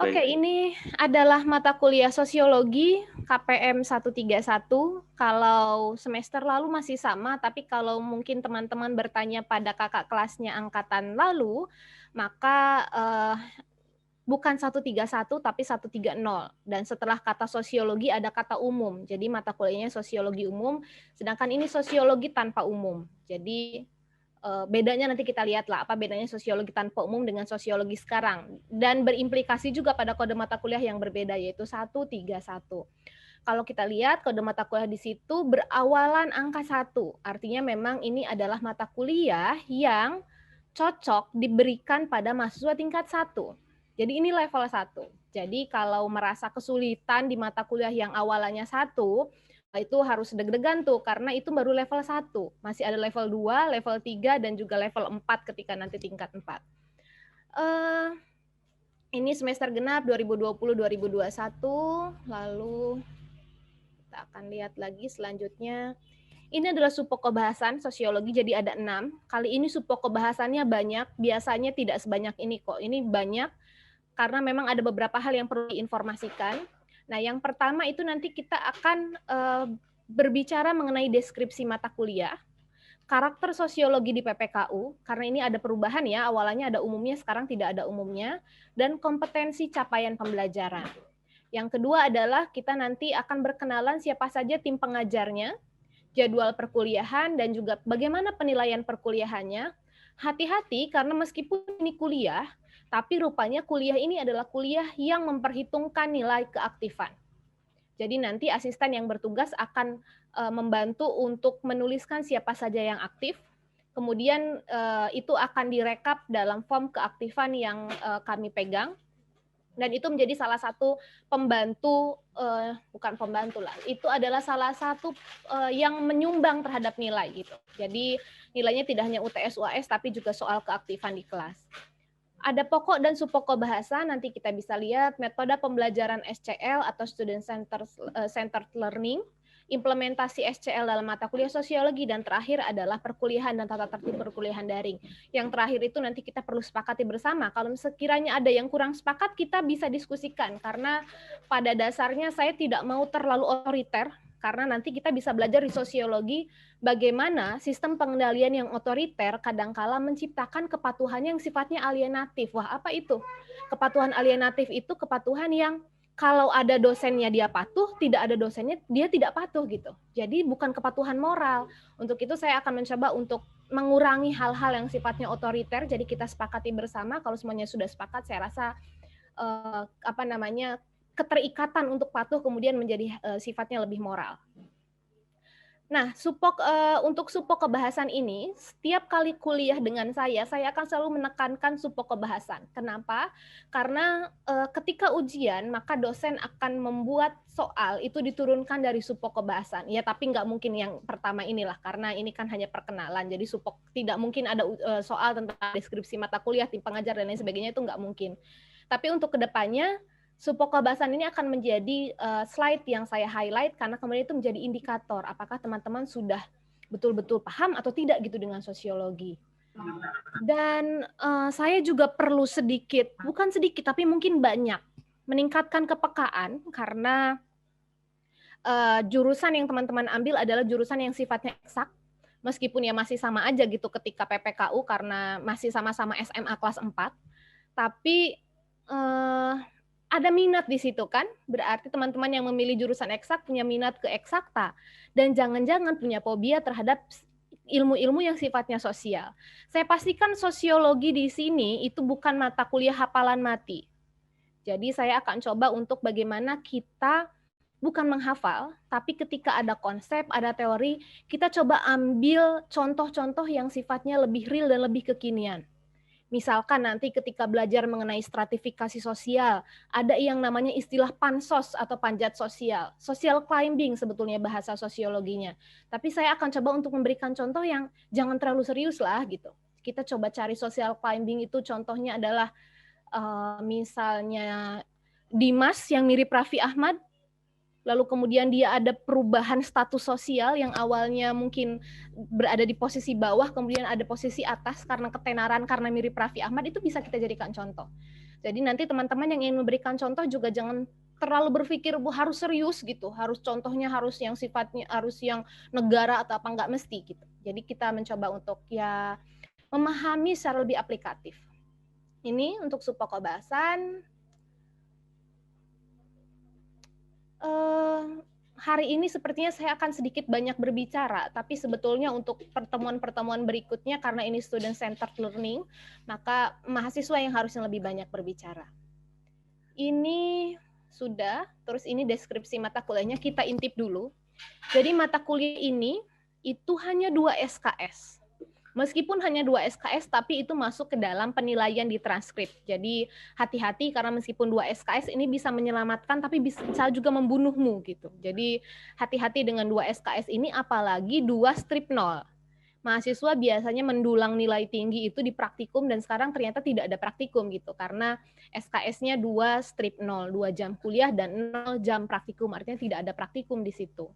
Oke, Baik. ini adalah mata kuliah Sosiologi KPM 131. Kalau semester lalu masih sama, tapi kalau mungkin teman-teman bertanya pada kakak kelasnya angkatan lalu, maka bukan 131 tapi 130. Dan setelah kata sosiologi ada kata umum. Jadi mata kuliahnya sosiologi umum, sedangkan ini sosiologi tanpa umum. Jadi bedanya nanti kita lihat lah apa bedanya sosiologi tanpa umum dengan sosiologi sekarang, dan berimplikasi juga pada kode mata kuliah yang berbeda, yaitu 131. Kalau kita lihat kode mata kuliah di situ berawalan angka 1, artinya memang ini adalah mata kuliah yang cocok diberikan pada mahasiswa tingkat 1. Jadi ini level 1. Jadi kalau merasa kesulitan di mata kuliah yang awalannya 1, itu harus deg-degan tuh, karena itu baru level 1. Masih ada level 2, level 3, dan juga level 4 ketika nanti tingkat 4. Ini semester genap 2020-2021. Lalu kita akan lihat lagi selanjutnya. Ini adalah subpokok bahasan sosiologi, jadi ada 6. Kali ini subpokok bahasannya banyak, biasanya tidak sebanyak ini kok. Ini banyak karena memang ada beberapa hal yang perlu diinformasikan. Nah, yang pertama itu nanti kita akan berbicara mengenai deskripsi mata kuliah, karakter sosiologi di PPKU, karena ini ada perubahan ya, awalnya ada umumnya, sekarang tidak ada umumnya, dan kompetensi capaian pembelajaran. Yang kedua adalah kita nanti akan berkenalan siapa saja tim pengajarnya, jadwal perkuliahan, dan juga bagaimana penilaian perkuliahannya. Hati-hati karena meskipun ini kuliah, tapi rupanya kuliah ini adalah kuliah yang memperhitungkan nilai keaktifan. Jadi nanti asisten yang bertugas akan membantu untuk menuliskan siapa saja yang aktif, kemudian itu akan direkap dalam form keaktifan yang kami pegang, dan itu menjadi salah satu pembantu, bukan pembantu lah, itu adalah salah satu yang menyumbang terhadap nilai gitu. Jadi nilainya tidak hanya UTS UAS tapi juga soal keaktifan di kelas. Ada pokok dan subpokok bahasa, nanti kita bisa lihat metode pembelajaran SCL atau Student Centered Learning, implementasi SCL dalam mata kuliah sosiologi, dan terakhir adalah perkuliahan dan tata tertib perkuliahan daring. Yang terakhir itu nanti kita perlu sepakati bersama. Kalau sekiranya ada yang kurang sepakat, kita bisa diskusikan, karena pada dasarnya saya tidak mau terlalu otoriter, karena nanti kita bisa belajar di sosiologi bagaimana sistem pengendalian yang otoriter kadangkala menciptakan kepatuhan yang sifatnya alienatif. Wah, apa itu? Kepatuhan alienatif itu kepatuhan yang kalau ada dosennya dia patuh, tidak ada dosennya dia tidak patuh gitu. Jadi bukan kepatuhan moral. Untuk itu saya akan mencoba untuk mengurangi hal-hal yang sifatnya otoriter. Jadi kita sepakati bersama. Kalau semuanya sudah sepakat, saya rasa keterikatan untuk patuh kemudian menjadi sifatnya lebih moral. Nah, untuk supok kebahasan ini, setiap kali kuliah dengan saya akan selalu menekankan supok kebahasan. Kenapa? Karena ketika ujian, maka dosen akan membuat soal itu diturunkan dari supok kebahasan. Ya, tapi nggak mungkin yang pertama inilah, karena ini kan hanya perkenalan. Jadi supok tidak mungkin ada soal tentang deskripsi mata kuliah, tim pengajar, dan lain sebagainya, itu nggak mungkin. Tapi untuk kedepannya, supok kebahasan ini akan menjadi slide yang saya highlight, karena kemudian itu menjadi indikator apakah teman-teman sudah betul-betul paham atau tidak gitu dengan sosiologi. Dan saya juga perlu sedikit, bukan sedikit tapi mungkin banyak, meningkatkan kepekaan, karena jurusan yang teman-teman ambil adalah jurusan yang sifatnya eksak, meskipun ya masih sama aja gitu ketika PPKU karena masih sama-sama SMA kelas 4, tapi ada minat di situ kan, berarti teman-teman yang memilih jurusan eksak punya minat ke eksakta, dan jangan-jangan punya fobia terhadap ilmu-ilmu yang sifatnya sosial. Saya pastikan sosiologi di sini itu bukan mata kuliah hafalan mati. Jadi saya akan coba untuk bagaimana kita bukan menghafal, tapi ketika ada konsep, ada teori, kita coba ambil contoh-contoh yang sifatnya lebih real dan lebih kekinian. Misalkan nanti ketika belajar mengenai stratifikasi sosial, ada yang namanya istilah pansos atau panjat sosial. Social climbing sebetulnya bahasa sosiologinya. Tapi saya akan coba untuk memberikan contoh yang jangan terlalu serius lah gitu. Kita coba cari social climbing itu contohnya adalah misalnya Dimas yang mirip Raffi Ahmad, lalu kemudian dia ada perubahan status sosial yang awalnya mungkin berada di posisi bawah, kemudian ada posisi atas karena ketenaran, karena mirip Raffi Ahmad, itu bisa kita jadikan contoh. Jadi nanti teman-teman yang ingin memberikan contoh juga jangan terlalu berpikir harus serius gitu, harus contohnya harus yang sifatnya harus yang negara atau apa, nggak mesti gitu. Jadi kita mencoba untuk ya memahami secara lebih aplikatif. Ini untuk subpokok bahasan. Hari ini sepertinya saya akan sedikit banyak berbicara, tapi sebetulnya untuk pertemuan-pertemuan berikutnya karena ini student centered learning, maka mahasiswa yang harusnya lebih banyak berbicara. Ini sudah, terus ini deskripsi mata kuliahnya, kita intip dulu. Jadi mata kuliah ini itu hanya 2 SKS. Meskipun hanya 2 SKS, tapi itu masuk ke dalam penilaian di transkrip. Jadi hati-hati karena meskipun 2 SKS ini bisa menyelamatkan, tapi bisa juga membunuhmu gitu. Jadi hati-hati dengan 2 SKS ini, apalagi 2 strip 0. Mahasiswa biasanya mendulang nilai tinggi itu di praktikum dan sekarang ternyata tidak ada praktikum gitu. Karena SKS-nya 2 strip 0, 2 jam kuliah dan 0 jam praktikum. Artinya tidak ada praktikum di situ.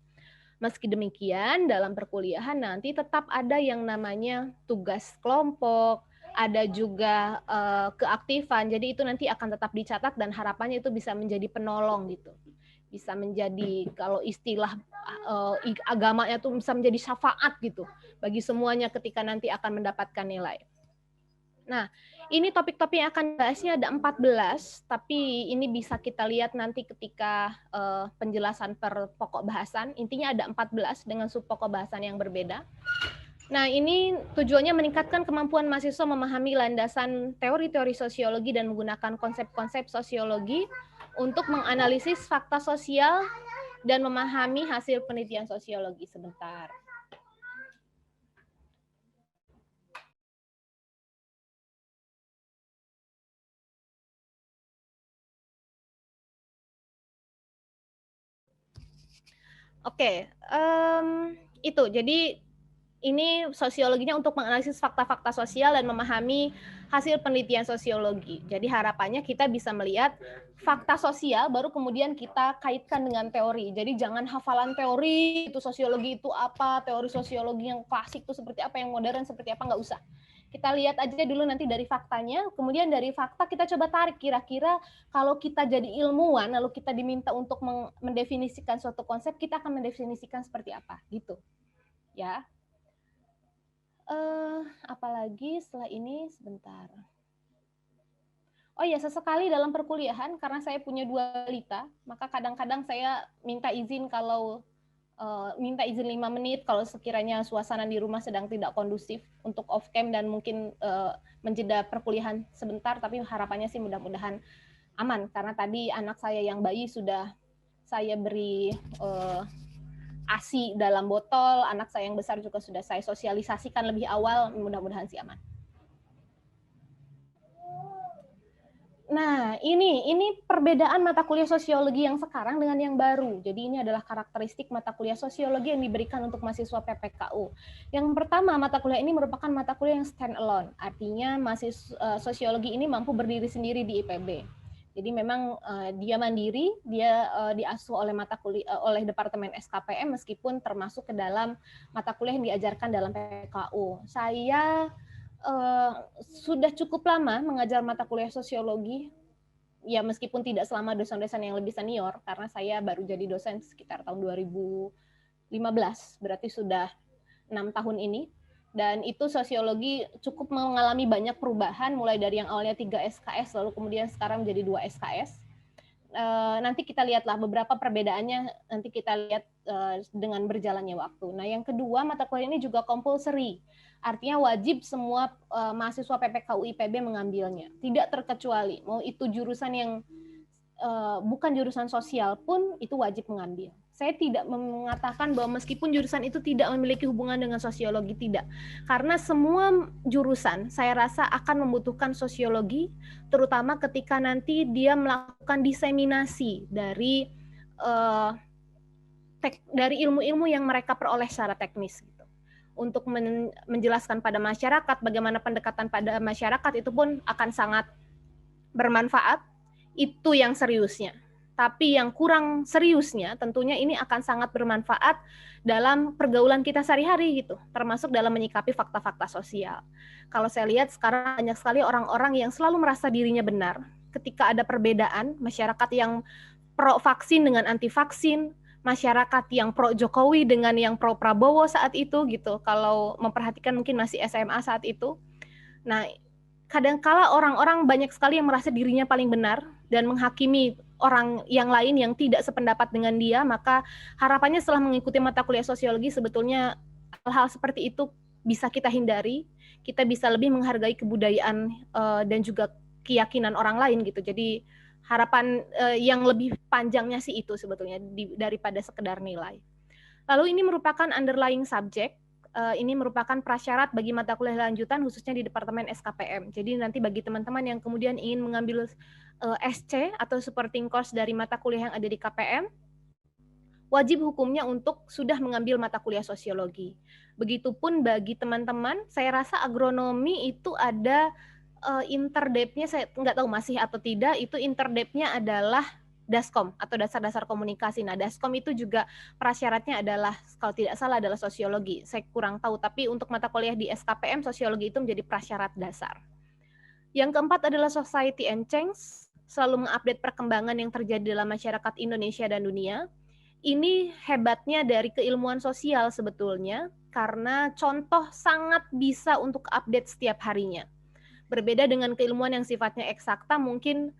Meski demikian, dalam perkuliahan nanti tetap ada yang namanya tugas kelompok, ada juga keaktifan. Jadi itu nanti akan tetap dicatat dan harapannya itu bisa menjadi penolong gitu. Bisa menjadi, kalau istilah agamanya tuh bisa menjadi syafaat gitu bagi semuanya ketika nanti akan mendapatkan nilai. Nah, ini topik-topik yang akan bahasnya ada 14, tapi ini bisa kita lihat nanti ketika penjelasan per pokok bahasan. Intinya ada 14 dengan subpokok bahasan yang berbeda. Nah, ini tujuannya meningkatkan kemampuan mahasiswa memahami landasan teori-teori sosiologi dan menggunakan konsep-konsep sosiologi untuk menganalisis fakta sosial dan memahami hasil penelitian sosiologi. Sebentar. Oke, itu. Jadi ini sosiologinya untuk menganalisis fakta-fakta sosial dan memahami hasil penelitian sosiologi. Jadi harapannya kita bisa melihat fakta sosial, baru kemudian kita kaitkan dengan teori. Jadi jangan hafalan teori, itu sosiologi itu apa, teori sosiologi yang klasik itu seperti apa, yang modern seperti apa, nggak usah. Kita lihat aja dulu nanti dari faktanya, kemudian dari fakta kita coba tarik kira-kira kalau kita jadi ilmuwan, lalu kita diminta untuk mendefinisikan suatu konsep, kita akan mendefinisikan seperti apa, gitu. Ya. Apalagi setelah ini, sebentar. Oh ya, sesekali dalam perkuliahan, karena saya punya 2 balita, maka kadang-kadang saya minta izin kalau minta izin 5 menit kalau sekiranya suasana di rumah sedang tidak kondusif untuk off cam dan mungkin menjeda perkuliahan sebentar, tapi harapannya sih mudah-mudahan aman karena tadi anak saya yang bayi sudah saya beri ASI dalam botol, anak saya yang besar juga sudah saya sosialisasikan lebih awal, mudah-mudahan sih aman. Nah, ini perbedaan mata kuliah sosiologi yang sekarang dengan yang baru. Jadi ini adalah karakteristik mata kuliah sosiologi yang diberikan untuk mahasiswa PPKU. Yang pertama, mata kuliah ini merupakan mata kuliah yang stand alone. Artinya mahasiswa sosiologi ini mampu berdiri sendiri di IPB. Jadi memang dia mandiri, dia diasuh oleh mata kuliah oleh Departemen SKPM meskipun termasuk ke dalam mata kuliah yang diajarkan dalam PPKU. Saya sudah cukup lama mengajar mata kuliah sosiologi, ya meskipun tidak selama dosen-dosen yang lebih senior, karena saya baru jadi dosen sekitar tahun 2015, berarti sudah 6 tahun ini, dan itu sosiologi cukup mengalami banyak perubahan, mulai dari yang awalnya 3 SKS, lalu kemudian sekarang menjadi 2 SKS. Nanti kita lihatlah beberapa perbedaannya, nanti kita lihat dengan berjalannya waktu. Nah, yang kedua, mata kuliah ini juga compulsory. Artinya wajib semua mahasiswa PPKU IPB mengambilnya. Tidak terkecuali, mau itu jurusan yang bukan jurusan sosial pun itu wajib mengambil. Saya tidak mengatakan bahwa meskipun jurusan itu tidak memiliki hubungan dengan sosiologi, tidak. Karena semua jurusan saya rasa akan membutuhkan sosiologi, terutama ketika nanti dia melakukan diseminasi dari ilmu-ilmu yang mereka peroleh secara teknis. Gitu. Untuk menjelaskan pada masyarakat, bagaimana pendekatan pada masyarakat itu pun akan sangat bermanfaat, itu yang seriusnya. Tapi yang kurang seriusnya tentunya ini akan sangat bermanfaat dalam pergaulan kita sehari-hari gitu, termasuk dalam menyikapi fakta-fakta sosial. Kalau saya lihat sekarang banyak sekali orang-orang yang selalu merasa dirinya benar. ketika ada perbedaan, masyarakat yang pro vaksin dengan anti vaksin, masyarakat yang pro Jokowi dengan yang pro Prabowo saat itu gitu. Kalau memperhatikan mungkin masih SMA saat itu. Nah, kadangkala orang-orang banyak sekali yang merasa dirinya paling benar dan menghakimi orang yang lain yang tidak sependapat dengan dia, maka harapannya setelah mengikuti mata kuliah sosiologi sebetulnya hal-hal seperti itu bisa kita hindari, kita bisa lebih menghargai kebudayaan dan juga keyakinan orang lain gitu. Jadi harapan yang lebih panjangnya sih itu sebetulnya daripada sekedar nilai. Lalu ini merupakan underlying subject, ini merupakan prasyarat bagi mata kuliah lanjutan khususnya di Departemen SKPM. Jadi nanti bagi teman-teman yang kemudian ingin mengambil SC atau supporting course dari mata kuliah yang ada di KPM, wajib hukumnya untuk sudah mengambil mata kuliah sosiologi. Begitupun bagi teman-teman, saya rasa agronomi itu ada interdepth-nya, saya nggak tahu masih atau tidak, itu interdepth-nya adalah Daskom atau dasar-dasar komunikasi. Nah, Daskom itu juga prasyaratnya adalah, kalau tidak salah, adalah sosiologi. Saya kurang tahu, tapi untuk mata kuliah di SKPM, sosiologi itu menjadi prasyarat dasar. Yang keempat adalah society and change, selalu mengupdate perkembangan yang terjadi dalam masyarakat Indonesia dan dunia. Ini hebatnya dari keilmuan sosial sebetulnya, karena contoh sangat bisa untuk update setiap harinya. Berbeda dengan keilmuan yang sifatnya eksakta, mungkin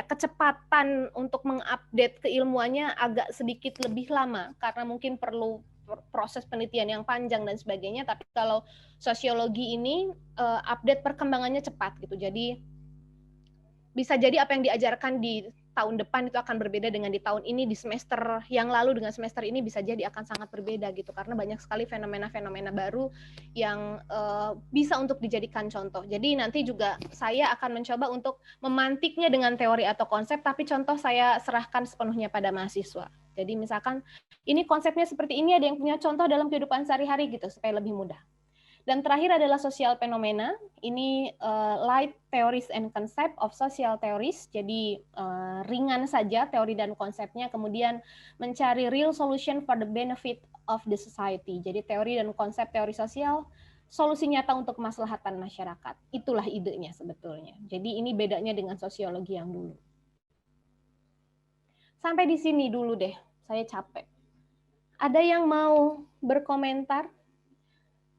kecepatan untuk mengupdate keilmuannya agak sedikit lebih lama karena mungkin perlu proses penelitian yang panjang dan sebagainya. Tapi kalau sosiologi ini update perkembangannya cepat gitu. Jadi bisa jadi apa yang diajarkan di tahun depan itu akan berbeda dengan di tahun ini, di semester yang lalu dengan semester ini bisa jadi akan sangat berbeda gitu, karena banyak sekali fenomena-fenomena baru yang bisa untuk dijadikan contoh. Jadi nanti juga saya akan mencoba untuk memantiknya dengan teori atau konsep, tapi contoh saya serahkan sepenuhnya pada mahasiswa. Jadi misalkan ini konsepnya seperti ini, ada yang punya contoh dalam kehidupan sehari-hari gitu, supaya lebih mudah. Dan terakhir adalah social phenomena. Ini light theories and concept of social theories. Jadi ringan saja teori dan konsepnya. Kemudian mencari real solution for the benefit of the society. Jadi teori dan konsep teori sosial, solusi nyata untuk kemaslahatan masyarakat. Itulah idenya sebetulnya. Jadi ini bedanya dengan sosiologi yang dulu. Sampai di sini dulu deh. Saya capek. Ada yang mau berkomentar?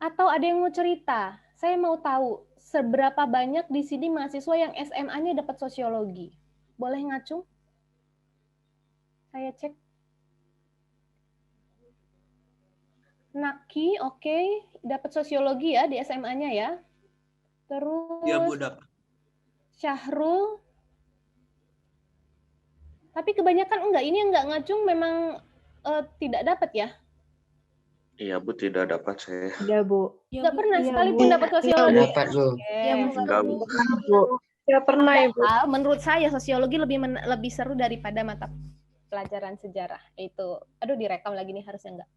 Atau ada yang mau cerita? Saya mau tahu seberapa banyak di sini mahasiswa yang SMA-nya dapat sosiologi. Boleh ngacung? Saya cek. Naki, oke, dapat sosiologi ya di SMA-nya ya. Terus ya, Bu, dapat. Syahrul. Tapi kebanyakan enggak, ini enggak ngacung memang tidak dapat ya? Iya, Bu, tidak dapat saya. Iya, Bu. Enggak pernah Iya, sekalipun Bu. dapat sosiologi. Iya, dapat, Bu. Iya, Bu. Enggak, Bu. Bu. Saya pernah, Ibu. Menurut saya sosiologi lebih seru daripada mata pelajaran sejarah. Itu, aduh direkam lagi nih harusnya enggak.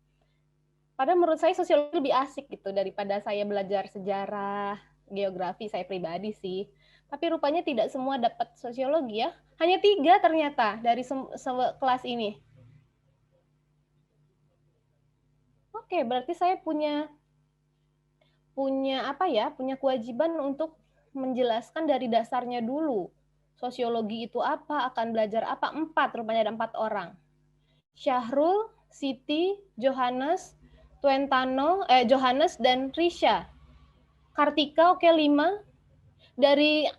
Padahal menurut saya sosiologi lebih asik gitu daripada saya belajar sejarah, geografi, saya pribadi sih. Tapi rupanya tidak semua dapat sosiologi ya. Hanya 3 ternyata dari kelas ini. Oke, berarti saya punya kewajiban untuk menjelaskan dari dasarnya dulu. Sosiologi itu apa, akan belajar apa, 4, rupanya ada 4 orang. Syahrul, Siti, Johannes, Johannes dan Risha. Kartika, oke, 5.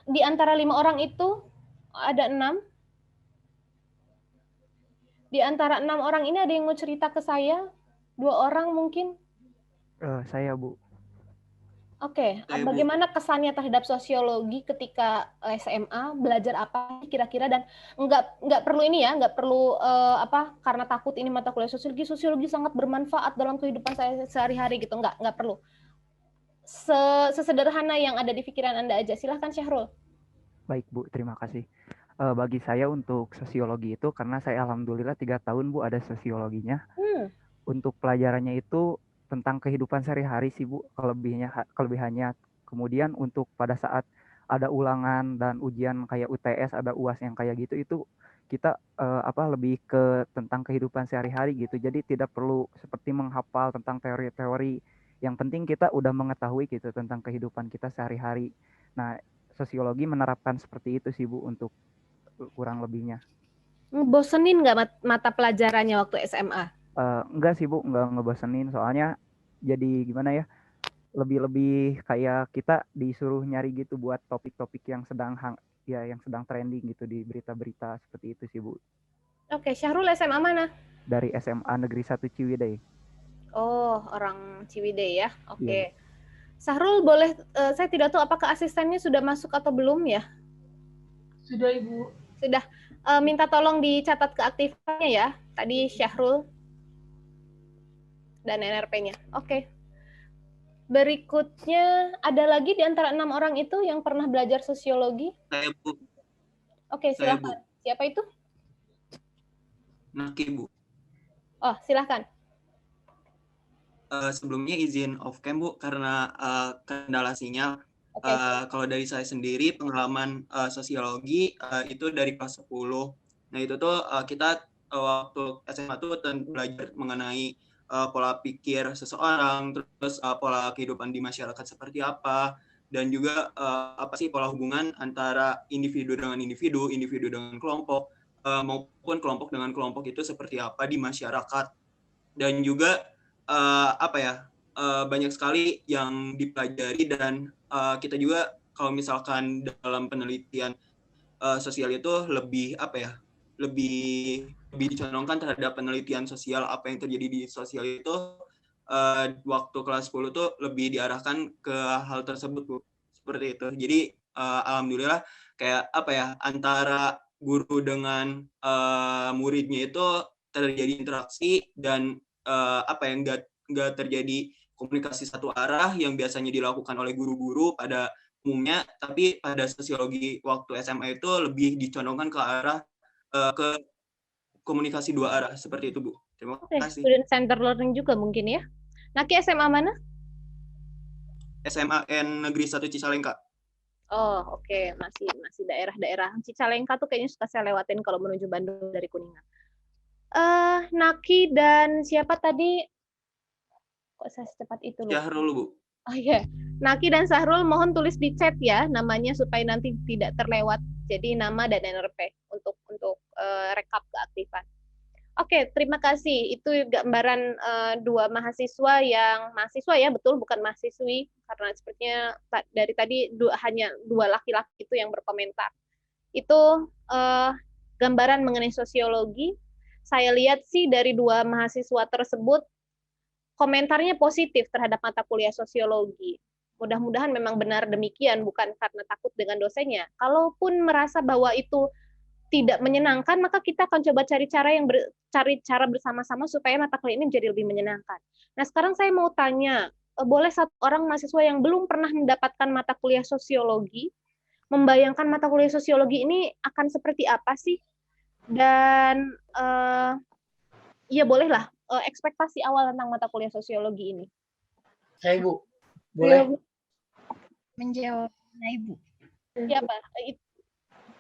Di antara 5 orang itu ada 6. Di antara 6 orang ini ada yang mau cerita ke saya? 2 orang mungkin? Saya, Bu. Oke, bagaimana kesannya terhadap sosiologi ketika SMA, belajar apa kira-kira, dan nggak perlu ini ya, nggak perlu karena takut ini mata kuliah sosiologi sangat bermanfaat dalam kehidupan saya sehari-hari gitu, nggak perlu. Sesederhana yang ada di pikiran Anda aja. Silahkan Syahrul. Baik, Bu, terima kasih. Bagi saya untuk sosiologi itu, karena saya alhamdulillah 3 tahun, Bu, ada sosiologinya. Untuk pelajarannya itu tentang kehidupan sehari-hari sih, Bu, kelebihannya. Kemudian untuk pada saat ada ulangan dan ujian kayak UTS, ada UAS yang kayak gitu, itu kita lebih ke tentang kehidupan sehari-hari gitu. Jadi tidak perlu seperti menghafal tentang teori-teori. Yang penting kita udah mengetahui gitu tentang kehidupan kita sehari-hari. Nah, sosiologi menerapkan seperti itu sih Bu untuk kurang lebihnya. Bosenin nggak mata pelajarannya waktu SMA? Enggak sih Bu, enggak ngebosenin, soalnya jadi gimana ya, lebih kayak kita disuruh nyari gitu buat topik-topik yang sedang yang sedang trending gitu di berita-berita seperti itu sih Bu. Oke, Syahrul SMA mana? Dari SMA Negeri 1 Ciwidey. Oh, orang Ciwidey ya. Oke. Iya, Bu. Syahrul boleh, saya tidak tahu apakah asistennya sudah masuk atau belum ya? Sudah, Ibu. Sudah. Minta tolong dicatat keaktifannya ya. Tadi Syahrul dan NRP-nya. Oke. Berikutnya, ada lagi di antara 6 orang itu yang pernah belajar sosiologi? Saya, Bu. Oke, Saya, silakan. Bu. Siapa itu? Naki, Bu. Oh, silakan. Sebelumnya izin off cam, Bu, karena kendala sinyal. Oke. Kalau dari saya sendiri, pengalaman sosiologi itu dari kelas 10. Nah, itu tuh kita waktu SMA tuh belajar mengenai pola pikir seseorang, terus pola kehidupan di masyarakat seperti apa, dan juga apa sih pola hubungan antara individu dengan individu, individu dengan kelompok, maupun kelompok dengan kelompok itu seperti apa di masyarakat. Dan juga banyak sekali yang dipelajari, dan kita juga kalau misalkan dalam penelitian sosial itu lebih dicondongkan terhadap penelitian sosial, apa yang terjadi di sosial itu waktu kelas 10 tuh lebih diarahkan ke hal tersebut, Bu. Seperti itu. Jadi alhamdulillah kayak antara guru dengan muridnya itu terjadi interaksi, dan nggak terjadi komunikasi satu arah yang biasanya dilakukan oleh guru-guru pada umumnya, tapi pada sosiologi waktu SMA itu lebih dicondongkan ke arah ke komunikasi dua arah seperti itu, Bu. Terima kasih. Student center learning juga mungkin ya. Naki SMA mana? SMAN Negeri 1 Cicalengka. Oh, oke. Masih daerah-daerah. Cicalengka tuh kayaknya suka saya lewatin kalau menuju Bandung dari Kuningan. Naki dan siapa tadi? Kok saya secepat itu loh? Syahrul, Bu. Oh iya. Naki dan Syahrul mohon tulis di chat ya namanya supaya nanti tidak terlewat. Jadi nama dan NRP untuk rekap keaktifan. Oke, terima kasih. Itu gambaran dua mahasiswa ya, betul, bukan mahasiswi, karena sepertinya dari tadi hanya dua laki-laki itu yang berkomentar. Itu gambaran mengenai sosiologi. Saya lihat sih dari dua mahasiswa tersebut, komentarnya positif terhadap mata kuliah sosiologi. Mudah-mudahan memang benar demikian, bukan karena takut dengan dosennya. Kalaupun merasa bahwa itu tidak menyenangkan, maka kita akan coba cari cara bersama-sama supaya mata kuliah ini menjadi lebih menyenangkan. Nah, sekarang saya mau tanya, boleh satu orang mahasiswa yang belum pernah mendapatkan mata kuliah sosiologi, membayangkan mata kuliah sosiologi ini akan seperti apa sih? Dan ya bolehlah, ekspektasi awal tentang mata kuliah sosiologi ini. Saya, Bu. Boleh? Menjawabnya Ibu.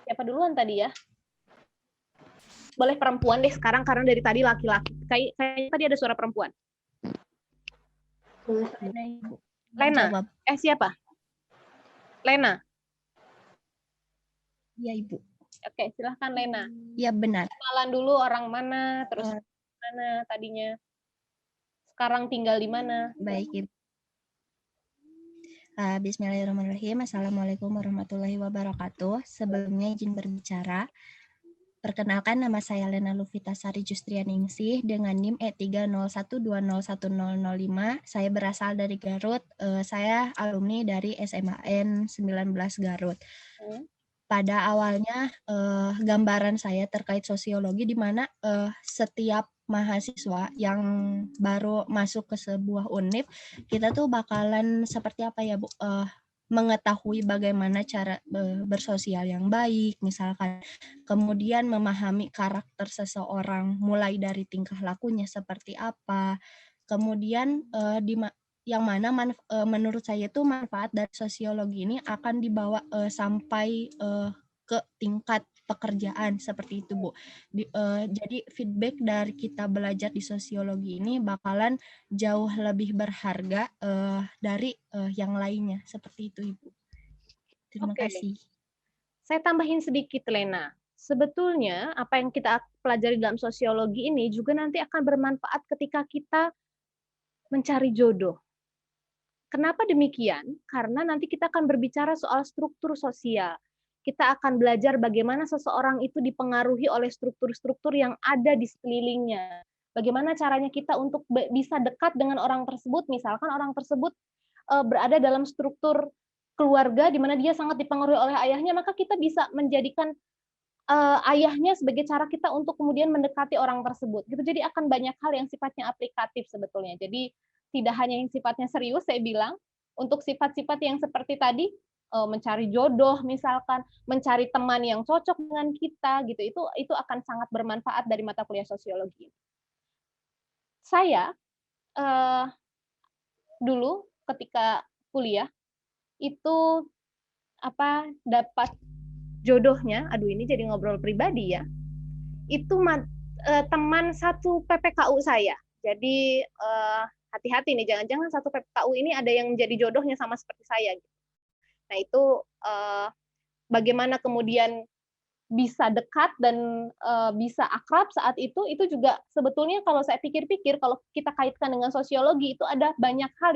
Siapa duluan tadi ya? Boleh perempuan deh sekarang karena dari tadi laki-laki. Kayaknya tadi ada suara perempuan. Lena. Siapa? Lena. Iya, Ibu. Oke, silahkan Lena. Iya, benar. Kenalan dulu orang mana, terus mana tadinya. Sekarang tinggal di mana? Baik, Ibu. Bismillahirrahmanirrahim. Assalamualaikum warahmatullahi wabarakatuh. Sebelumnya izin berbicara. Perkenalkan, nama saya Lena Lufitasari Justrianingsih dengan NIM E301201005. Saya berasal dari Garut. Saya alumni dari SMAN 19 Garut. Pada awalnya gambaran saya terkait sosiologi di mana setiap mahasiswa yang baru masuk ke sebuah univ, kita tuh bakalan seperti apa ya, Bu? Mengetahui bagaimana cara bersosial yang baik, misalkan, kemudian memahami karakter seseorang mulai dari tingkah lakunya seperti apa, kemudian yang mana menurut saya itu manfaat dari sosiologi ini akan dibawa sampai ke tingkat pekerjaan seperti itu, Bu. Jadi feedback dari kita belajar di sosiologi ini bakalan jauh lebih berharga dari yang lainnya seperti itu, Ibu. Terima Oke. kasih. Saya tambahin sedikit, Lena. Sebetulnya apa yang kita pelajari dalam sosiologi ini juga nanti akan bermanfaat ketika kita mencari jodoh. Kenapa demikian? Karena nanti kita akan berbicara soal struktur sosial. Kita akan belajar bagaimana seseorang itu dipengaruhi oleh struktur-struktur yang ada di sekelilingnya. Bagaimana caranya kita untuk bisa dekat dengan orang tersebut, misalkan orang tersebut berada dalam struktur keluarga di mana dia sangat dipengaruhi oleh ayahnya, maka kita bisa menjadikan ayahnya sebagai cara kita untuk kemudian mendekati orang tersebut. Gitu. Jadi akan banyak hal yang sifatnya aplikatif sebetulnya. Jadi tidak hanya yang sifatnya serius, saya bilang, untuk sifat-sifat yang seperti tadi, mencari jodoh misalkan, mencari teman yang cocok dengan kita, gitu. Itu akan sangat bermanfaat dari mata kuliah sosiologi. Saya dulu ketika kuliah itu dapat jodohnya, aduh ini jadi ngobrol pribadi ya, itu teman satu PPKU saya. Jadi hati-hati nih, jangan-jangan satu PPKU ini ada yang menjadi jodohnya sama seperti saya. Nah itu bagaimana kemudian bisa dekat dan bisa akrab saat itu juga sebetulnya kalau saya pikir-pikir, kalau kita kaitkan dengan sosiologi, itu ada banyak hal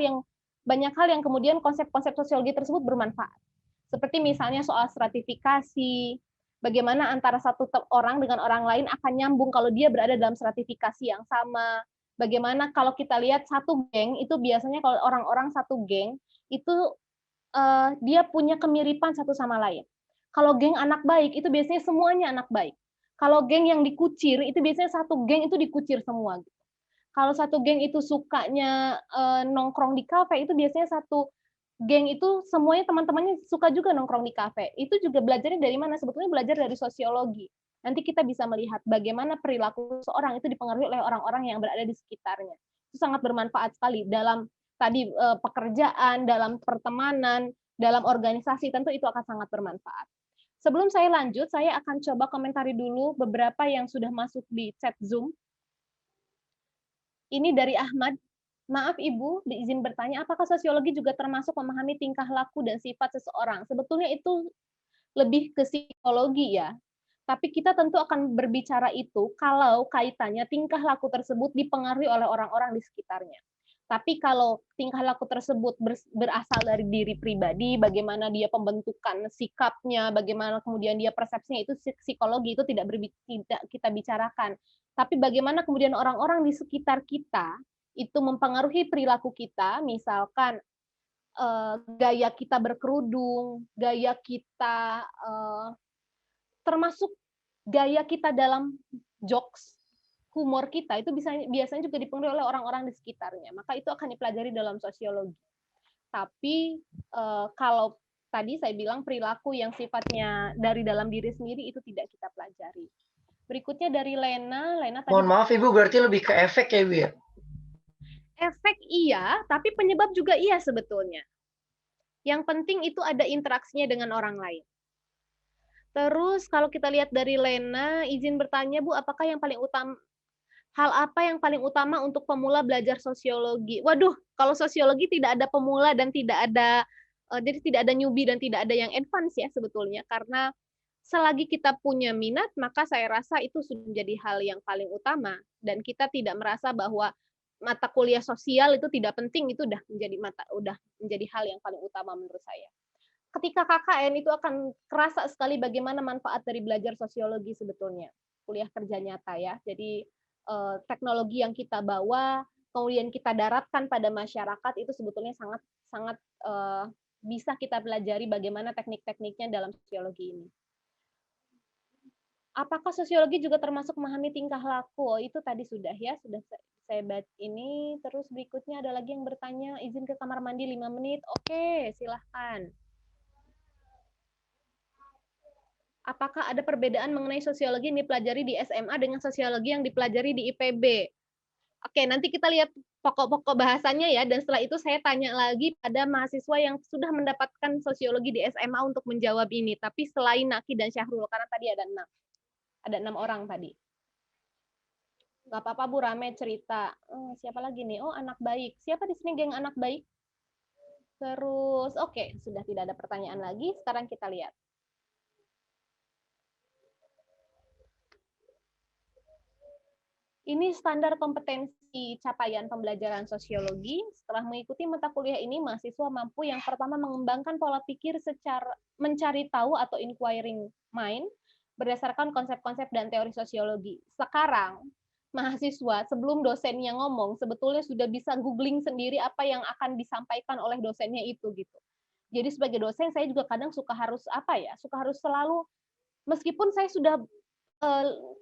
yang kemudian konsep-konsep sosiologi tersebut bermanfaat. Seperti misalnya soal stratifikasi, bagaimana antara satu orang dengan orang lain akan nyambung kalau dia berada dalam stratifikasi yang sama. Bagaimana kalau kita lihat satu geng, itu biasanya kalau orang-orang satu geng, itu dia punya kemiripan satu sama lain. Kalau geng anak baik, itu biasanya semuanya anak baik. Kalau geng yang dikucir, itu biasanya satu geng itu dikucir semua. Kalau satu geng itu sukanya nongkrong di kafe, itu biasanya satu geng itu semuanya teman-temannya suka juga nongkrong di kafe. Itu juga belajarnya dari mana? Sebetulnya belajar dari sosiologi. Nanti kita bisa melihat bagaimana perilaku seorang itu dipengaruhi oleh orang-orang yang berada di sekitarnya. Itu sangat bermanfaat sekali dalam tadi pekerjaan, dalam pertemanan, dalam organisasi, tentu itu akan sangat bermanfaat. Sebelum saya lanjut, saya akan coba komentari dulu beberapa yang sudah masuk di chat Zoom. Ini dari Ahmad. Maaf Ibu, izin bertanya, apakah sosiologi juga termasuk memahami tingkah laku dan sifat seseorang? Sebetulnya itu lebih ke psikologi ya. Tapi kita tentu akan berbicara itu kalau kaitannya tingkah laku tersebut dipengaruhi oleh orang-orang di sekitarnya. Tapi kalau tingkah laku tersebut berasal dari diri pribadi, bagaimana dia pembentukan sikapnya, bagaimana kemudian dia persepsinya, itu psikologi, itu tidak kita bicarakan. Tapi bagaimana kemudian orang-orang di sekitar kita itu mempengaruhi perilaku kita, misalkan gaya kita berkerudung, gaya kita termasuk gaya kita dalam jokes, humor kita, itu biasanya juga dipengaruhi oleh orang-orang di sekitarnya. Maka itu akan dipelajari dalam sosiologi. Tapi kalau tadi saya bilang perilaku yang sifatnya dari dalam diri sendiri itu tidak kita pelajari. Berikutnya dari Lena tadi. Mohon maaf Ibu, berarti lebih ke efek ya Ibu ya? Efek iya, tapi penyebab juga iya sebetulnya. Yang penting itu ada interaksinya dengan orang lain. Terus kalau kita lihat dari Lena, izin bertanya Bu, apakah yang paling utama, hal apa yang paling utama untuk pemula belajar sosiologi? Waduh, kalau sosiologi tidak ada pemula dan tidak ada, jadi tidak ada newbie dan tidak ada yang advance ya sebetulnya, karena selagi kita punya minat, maka saya rasa itu sudah menjadi hal yang paling utama, dan kita tidak merasa bahwa mata kuliah sosial itu tidak penting, itu udah menjadi hal yang paling utama menurut saya. Ketika KKN itu akan kerasa sekali bagaimana manfaat dari belajar sosiologi sebetulnya, kuliah kerja nyata ya. Jadi teknologi yang kita bawa, kemudian kita daratkan pada masyarakat, itu sebetulnya sangat bisa kita pelajari bagaimana teknik-tekniknya dalam sosiologi ini. Apakah sosiologi juga termasuk memahami tingkah laku? Oh, itu tadi sudah ya, sudah saya baca ini. Terus berikutnya ada lagi yang bertanya, izin ke kamar mandi 5 menit. Oke, silahkan. Apakah ada perbedaan mengenai sosiologi yang dipelajari di SMA dengan sosiologi yang dipelajari di IPB? Oke, nanti kita lihat pokok-pokok bahasanya ya, dan setelah itu saya tanya lagi pada mahasiswa yang sudah mendapatkan sosiologi di SMA untuk menjawab ini. Tapi selain Naki dan Syahrul, karena tadi ada 6. Ada 6 orang tadi. Nggak apa-apa Bu, rame cerita. Siapa lagi nih? Oh, anak baik. Siapa di sini geng anak baik? Terus, oke, sudah tidak ada pertanyaan lagi. Sekarang kita lihat. Ini standar kompetensi capaian pembelajaran sosiologi. Setelah mengikuti mata kuliah ini, mahasiswa mampu yang pertama mengembangkan pola pikir secara mencari tahu atau inquiring mind berdasarkan konsep-konsep dan teori sosiologi. Sekarang, mahasiswa sebelum dosennya ngomong, sebetulnya sudah bisa googling sendiri apa yang akan disampaikan oleh dosennya itu gitu. Jadi sebagai dosen, saya juga kadang suka harus selalu, meskipun saya sudah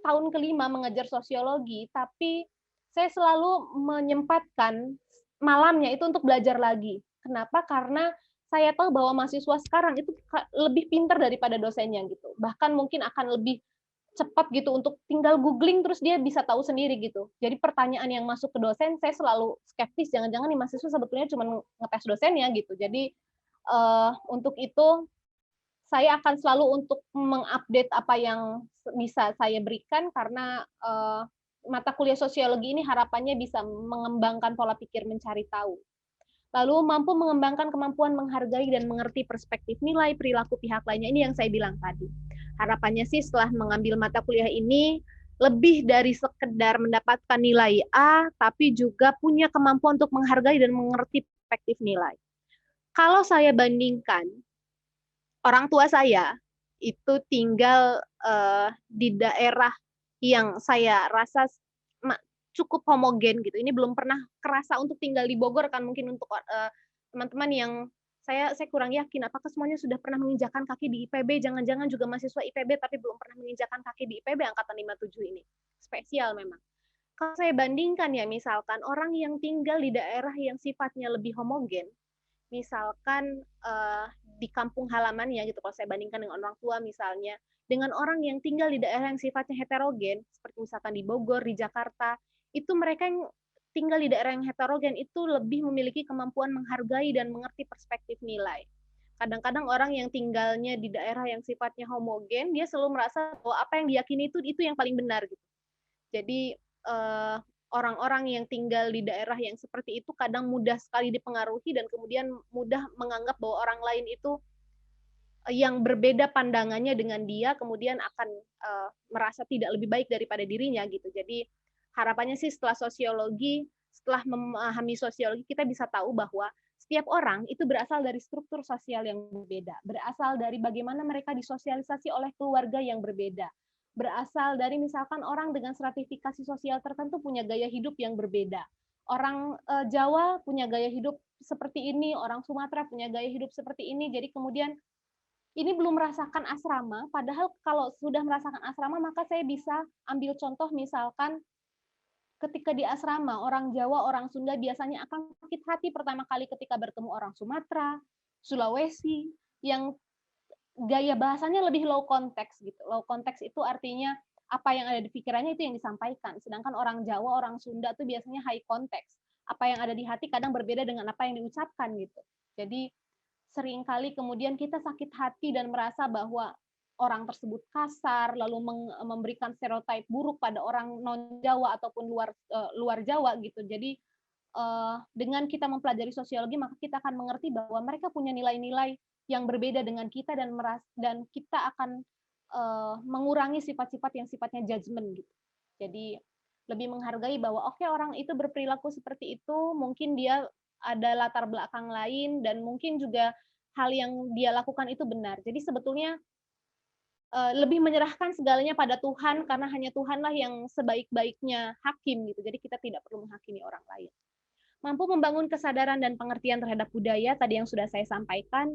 tahun kelima mengajar sosiologi, tapi saya selalu menyempatkan malamnya itu untuk belajar lagi. Kenapa? Karena saya tahu bahwa mahasiswa sekarang itu lebih pintar daripada dosennya gitu. Bahkan mungkin akan lebih cepat gitu untuk tinggal googling terus dia bisa tahu sendiri gitu. Jadi pertanyaan yang masuk ke dosen, saya selalu skeptis, jangan-jangan nih mahasiswa sebetulnya cuma ngetes dosennya gitu. Jadi untuk itu saya akan selalu untuk mengupdate apa yang bisa saya berikan karena mata kuliah sosiologi ini harapannya bisa mengembangkan pola pikir mencari tahu. Lalu mampu mengembangkan kemampuan menghargai dan mengerti perspektif nilai perilaku pihak lainnya. Ini yang saya bilang tadi. Harapannya sih setelah mengambil mata kuliah ini lebih dari sekedar mendapatkan nilai A, tapi juga punya kemampuan untuk menghargai dan mengerti perspektif nilai. Kalau saya bandingkan orang tua saya itu tinggal di daerah yang saya rasa cukup homogen gitu. Ini belum pernah kerasa untuk tinggal di Bogor kan, mungkin untuk teman-teman yang saya kurang yakin apakah semuanya sudah pernah menginjakan kaki di IPB, jangan-jangan juga mahasiswa IPB tapi belum pernah menginjakan kaki di IPB angkatan 57 ini. Spesial memang. Kalau saya bandingkan ya misalkan orang yang tinggal di daerah yang sifatnya lebih homogen, misalkan di kampung halamannya gitu, kalau saya bandingkan dengan orang tua misalnya, dengan orang yang tinggal di daerah yang sifatnya heterogen, seperti misalkan di Bogor, di Jakarta, itu mereka yang tinggal di daerah yang heterogen itu lebih memiliki kemampuan menghargai dan mengerti perspektif nilai. Kadang-kadang orang yang tinggalnya di daerah yang sifatnya homogen, dia selalu merasa bahwa apa yang diyakini itu yang paling benar gitu. Jadi orang-orang yang tinggal di daerah yang seperti itu kadang mudah sekali dipengaruhi dan kemudian mudah menganggap bahwa orang lain itu yang berbeda pandangannya dengan dia kemudian akan merasa tidak lebih baik daripada dirinya gitu. Jadi harapannya sih setelah memahami sosiologi kita bisa tahu bahwa setiap orang itu berasal dari struktur sosial yang berbeda, berasal dari bagaimana mereka disosialisasi oleh keluarga yang berbeda, berasal dari misalkan orang dengan stratifikasi sosial tertentu punya gaya hidup yang berbeda. Orang Jawa punya gaya hidup seperti ini, orang Sumatera punya gaya hidup seperti ini. Jadi kemudian ini belum merasakan asrama, padahal kalau sudah merasakan asrama maka saya bisa ambil contoh misalkan ketika di asrama, orang Jawa, orang Sunda biasanya akan sakit hati pertama kali ketika bertemu orang Sumatera, Sulawesi, yang gaya bahasanya lebih low context gitu. Low context itu artinya apa yang ada di pikirannya itu yang disampaikan. Sedangkan orang Jawa, orang Sunda itu biasanya high context. Apa yang ada di hati kadang berbeda dengan apa yang diucapkan gitu. Jadi seringkali kemudian kita sakit hati dan merasa bahwa orang tersebut kasar, lalu memberikan stereotip buruk pada orang non-Jawa ataupun luar Jawa gitu. Jadi dengan kita mempelajari sosiologi maka kita akan mengerti bahwa mereka punya nilai-nilai yang berbeda dengan kita dan kita akan mengurangi sifat-sifat yang sifatnya judgement gitu. Jadi lebih menghargai bahwa oke, orang itu berperilaku seperti itu, mungkin dia ada latar belakang lain dan mungkin juga hal yang dia lakukan itu benar. Jadi sebetulnya lebih menyerahkan segalanya pada Tuhan karena hanya Tuhanlah yang sebaik-baiknya hakim gitu. Jadi kita tidak perlu menghakimi orang lain. Mampu membangun kesadaran dan pengertian terhadap budaya tadi yang sudah saya sampaikan.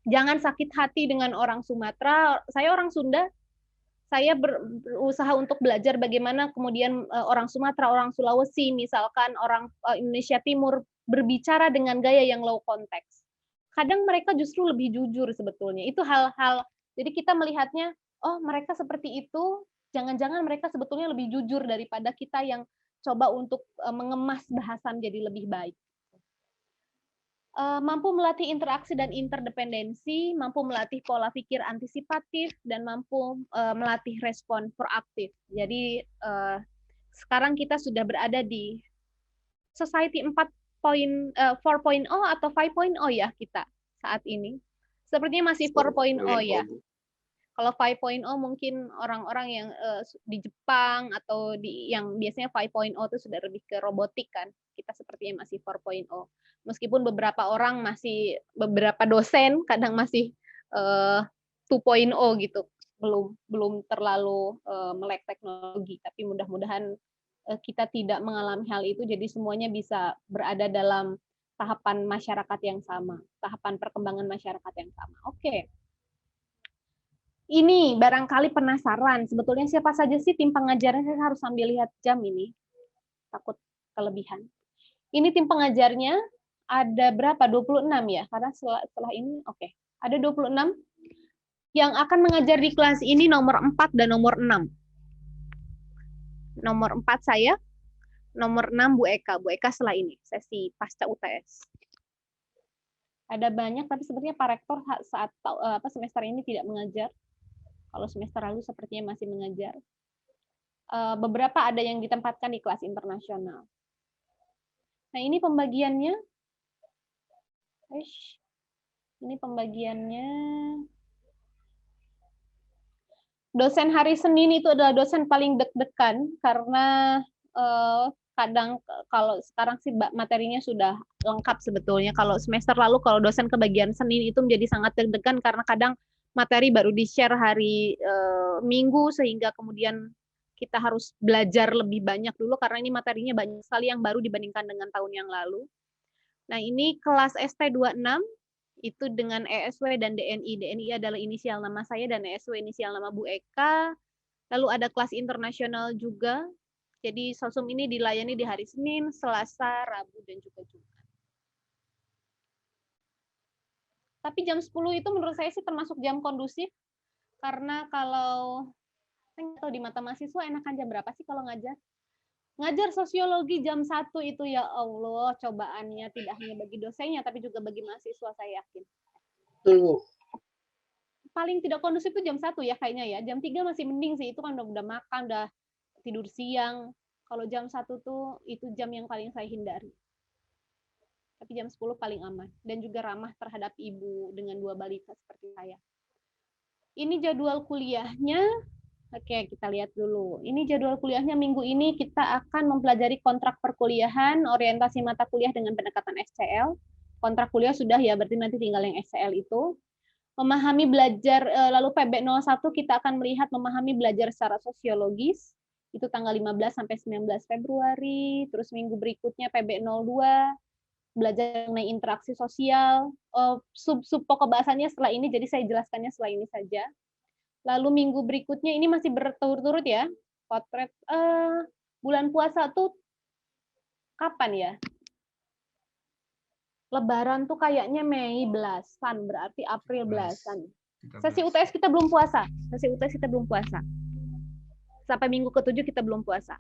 Jangan sakit hati dengan orang Sumatera. Saya orang Sunda. Saya berusaha untuk belajar bagaimana kemudian orang Sumatera, orang Sulawesi, misalkan orang Indonesia Timur berbicara dengan gaya yang low context. Kadang mereka justru lebih jujur sebetulnya. Itu hal-hal, jadi kita melihatnya, oh mereka seperti itu, jangan-jangan mereka sebetulnya lebih jujur daripada kita yang coba untuk mengemas bahasa menjadi lebih baik. Mampu melatih interaksi dan interdependensi, mampu melatih pola pikir antisipatif, dan mampu melatih respon proaktif. Jadi sekarang kita sudah berada di society 4.0 4.0 atau 5.0 ya kita saat ini? Sepertinya masih 4.0 ya. Kalau 5.0 mungkin orang-orang yang di Jepang atau yang biasanya 5.0 itu sudah lebih ke robotik kan. Kita sepertinya masih 4.0. Meskipun beberapa dosen kadang masih 2.0 gitu. Belum terlalu melek teknologi, tapi mudah-mudahan kita tidak mengalami hal itu, jadi semuanya bisa berada dalam tahapan masyarakat yang sama, tahapan perkembangan masyarakat yang sama. Oke. Ini barangkali penasaran, sebetulnya siapa saja sih tim pengajarnya? Saya harus sambil lihat jam ini, takut kelebihan. Ini tim pengajarnya ada berapa? 26 ya, karena setelah ini, oke. Ada 26 yang akan mengajar di kelas ini, nomor 4 dan nomor 6. Nomor 4 saya, nomor 6 Bu Eka. Bu Eka setelah ini, sesi pasca UTS. Ada banyak, tapi sebenarnya Pak Rektor saat semester ini tidak mengajar. Kalau semester lalu sepertinya masih mengajar. Beberapa ada yang ditempatkan di kelas internasional. Nah, ini pembagiannya. Ini pembagiannya. Dosen hari Senin itu adalah dosen paling deg-degan karena kadang kalau sekarang sih materinya sudah lengkap sebetulnya. Kalau semester lalu kalau dosen kebagian Senin itu menjadi sangat deg-degan karena kadang materi baru di-share hari Minggu sehingga kemudian kita harus belajar lebih banyak dulu karena ini materinya banyak sekali yang baru dibandingkan dengan tahun yang lalu. Nah, ini kelas ST26 itu dengan ESW dan DNI. DNI adalah inisial nama saya dan ESW inisial nama Bu Eka. Lalu ada kelas internasional juga. Jadi sosum ini dilayani di hari Senin, Selasa, Rabu, dan juga Jumat. Tapi jam 10 itu menurut saya sih termasuk jam kondusif. Karena kalau di mata mahasiswa enakan jam berapa sih kalau ngajar? Ngajar sosiologi jam 1 itu ya Allah, cobaannya tidak hanya bagi dosennya, tapi juga bagi mahasiswa saya yakin. Paling tidak kondusif itu jam 1 ya kayaknya ya. Jam 3 masih mending sih, itu kan udah makan, udah tidur siang. Kalau jam 1 tuh itu jam yang paling saya hindari. Tapi jam 10 paling aman. Dan juga ramah terhadap ibu dengan 2 balita seperti saya. Ini jadwal kuliahnya. Oke, kita lihat dulu. Ini jadwal kuliahnya minggu ini kita akan mempelajari kontrak perkuliahan, orientasi mata kuliah dengan pendekatan SCL. Kontrak kuliah sudah ya, berarti nanti tinggal yang SCL itu. Memahami belajar, lalu PB01 kita akan melihat memahami belajar secara sosiologis. Itu tanggal 15 sampai 19 Februari. Terus minggu berikutnya PB02. Belajar mengenai interaksi sosial, sub pokok bahasanya setelah ini, jadi saya jelaskannya setelah ini saja. Lalu minggu berikutnya, ini masih berturut-turut ya, potret bulan puasa tuh kapan ya? Lebaran tuh kayaknya Mei belasan, berarti April belasan. Sesi UTS kita belum puasa, Sampai minggu ke-7 kita belum puasa.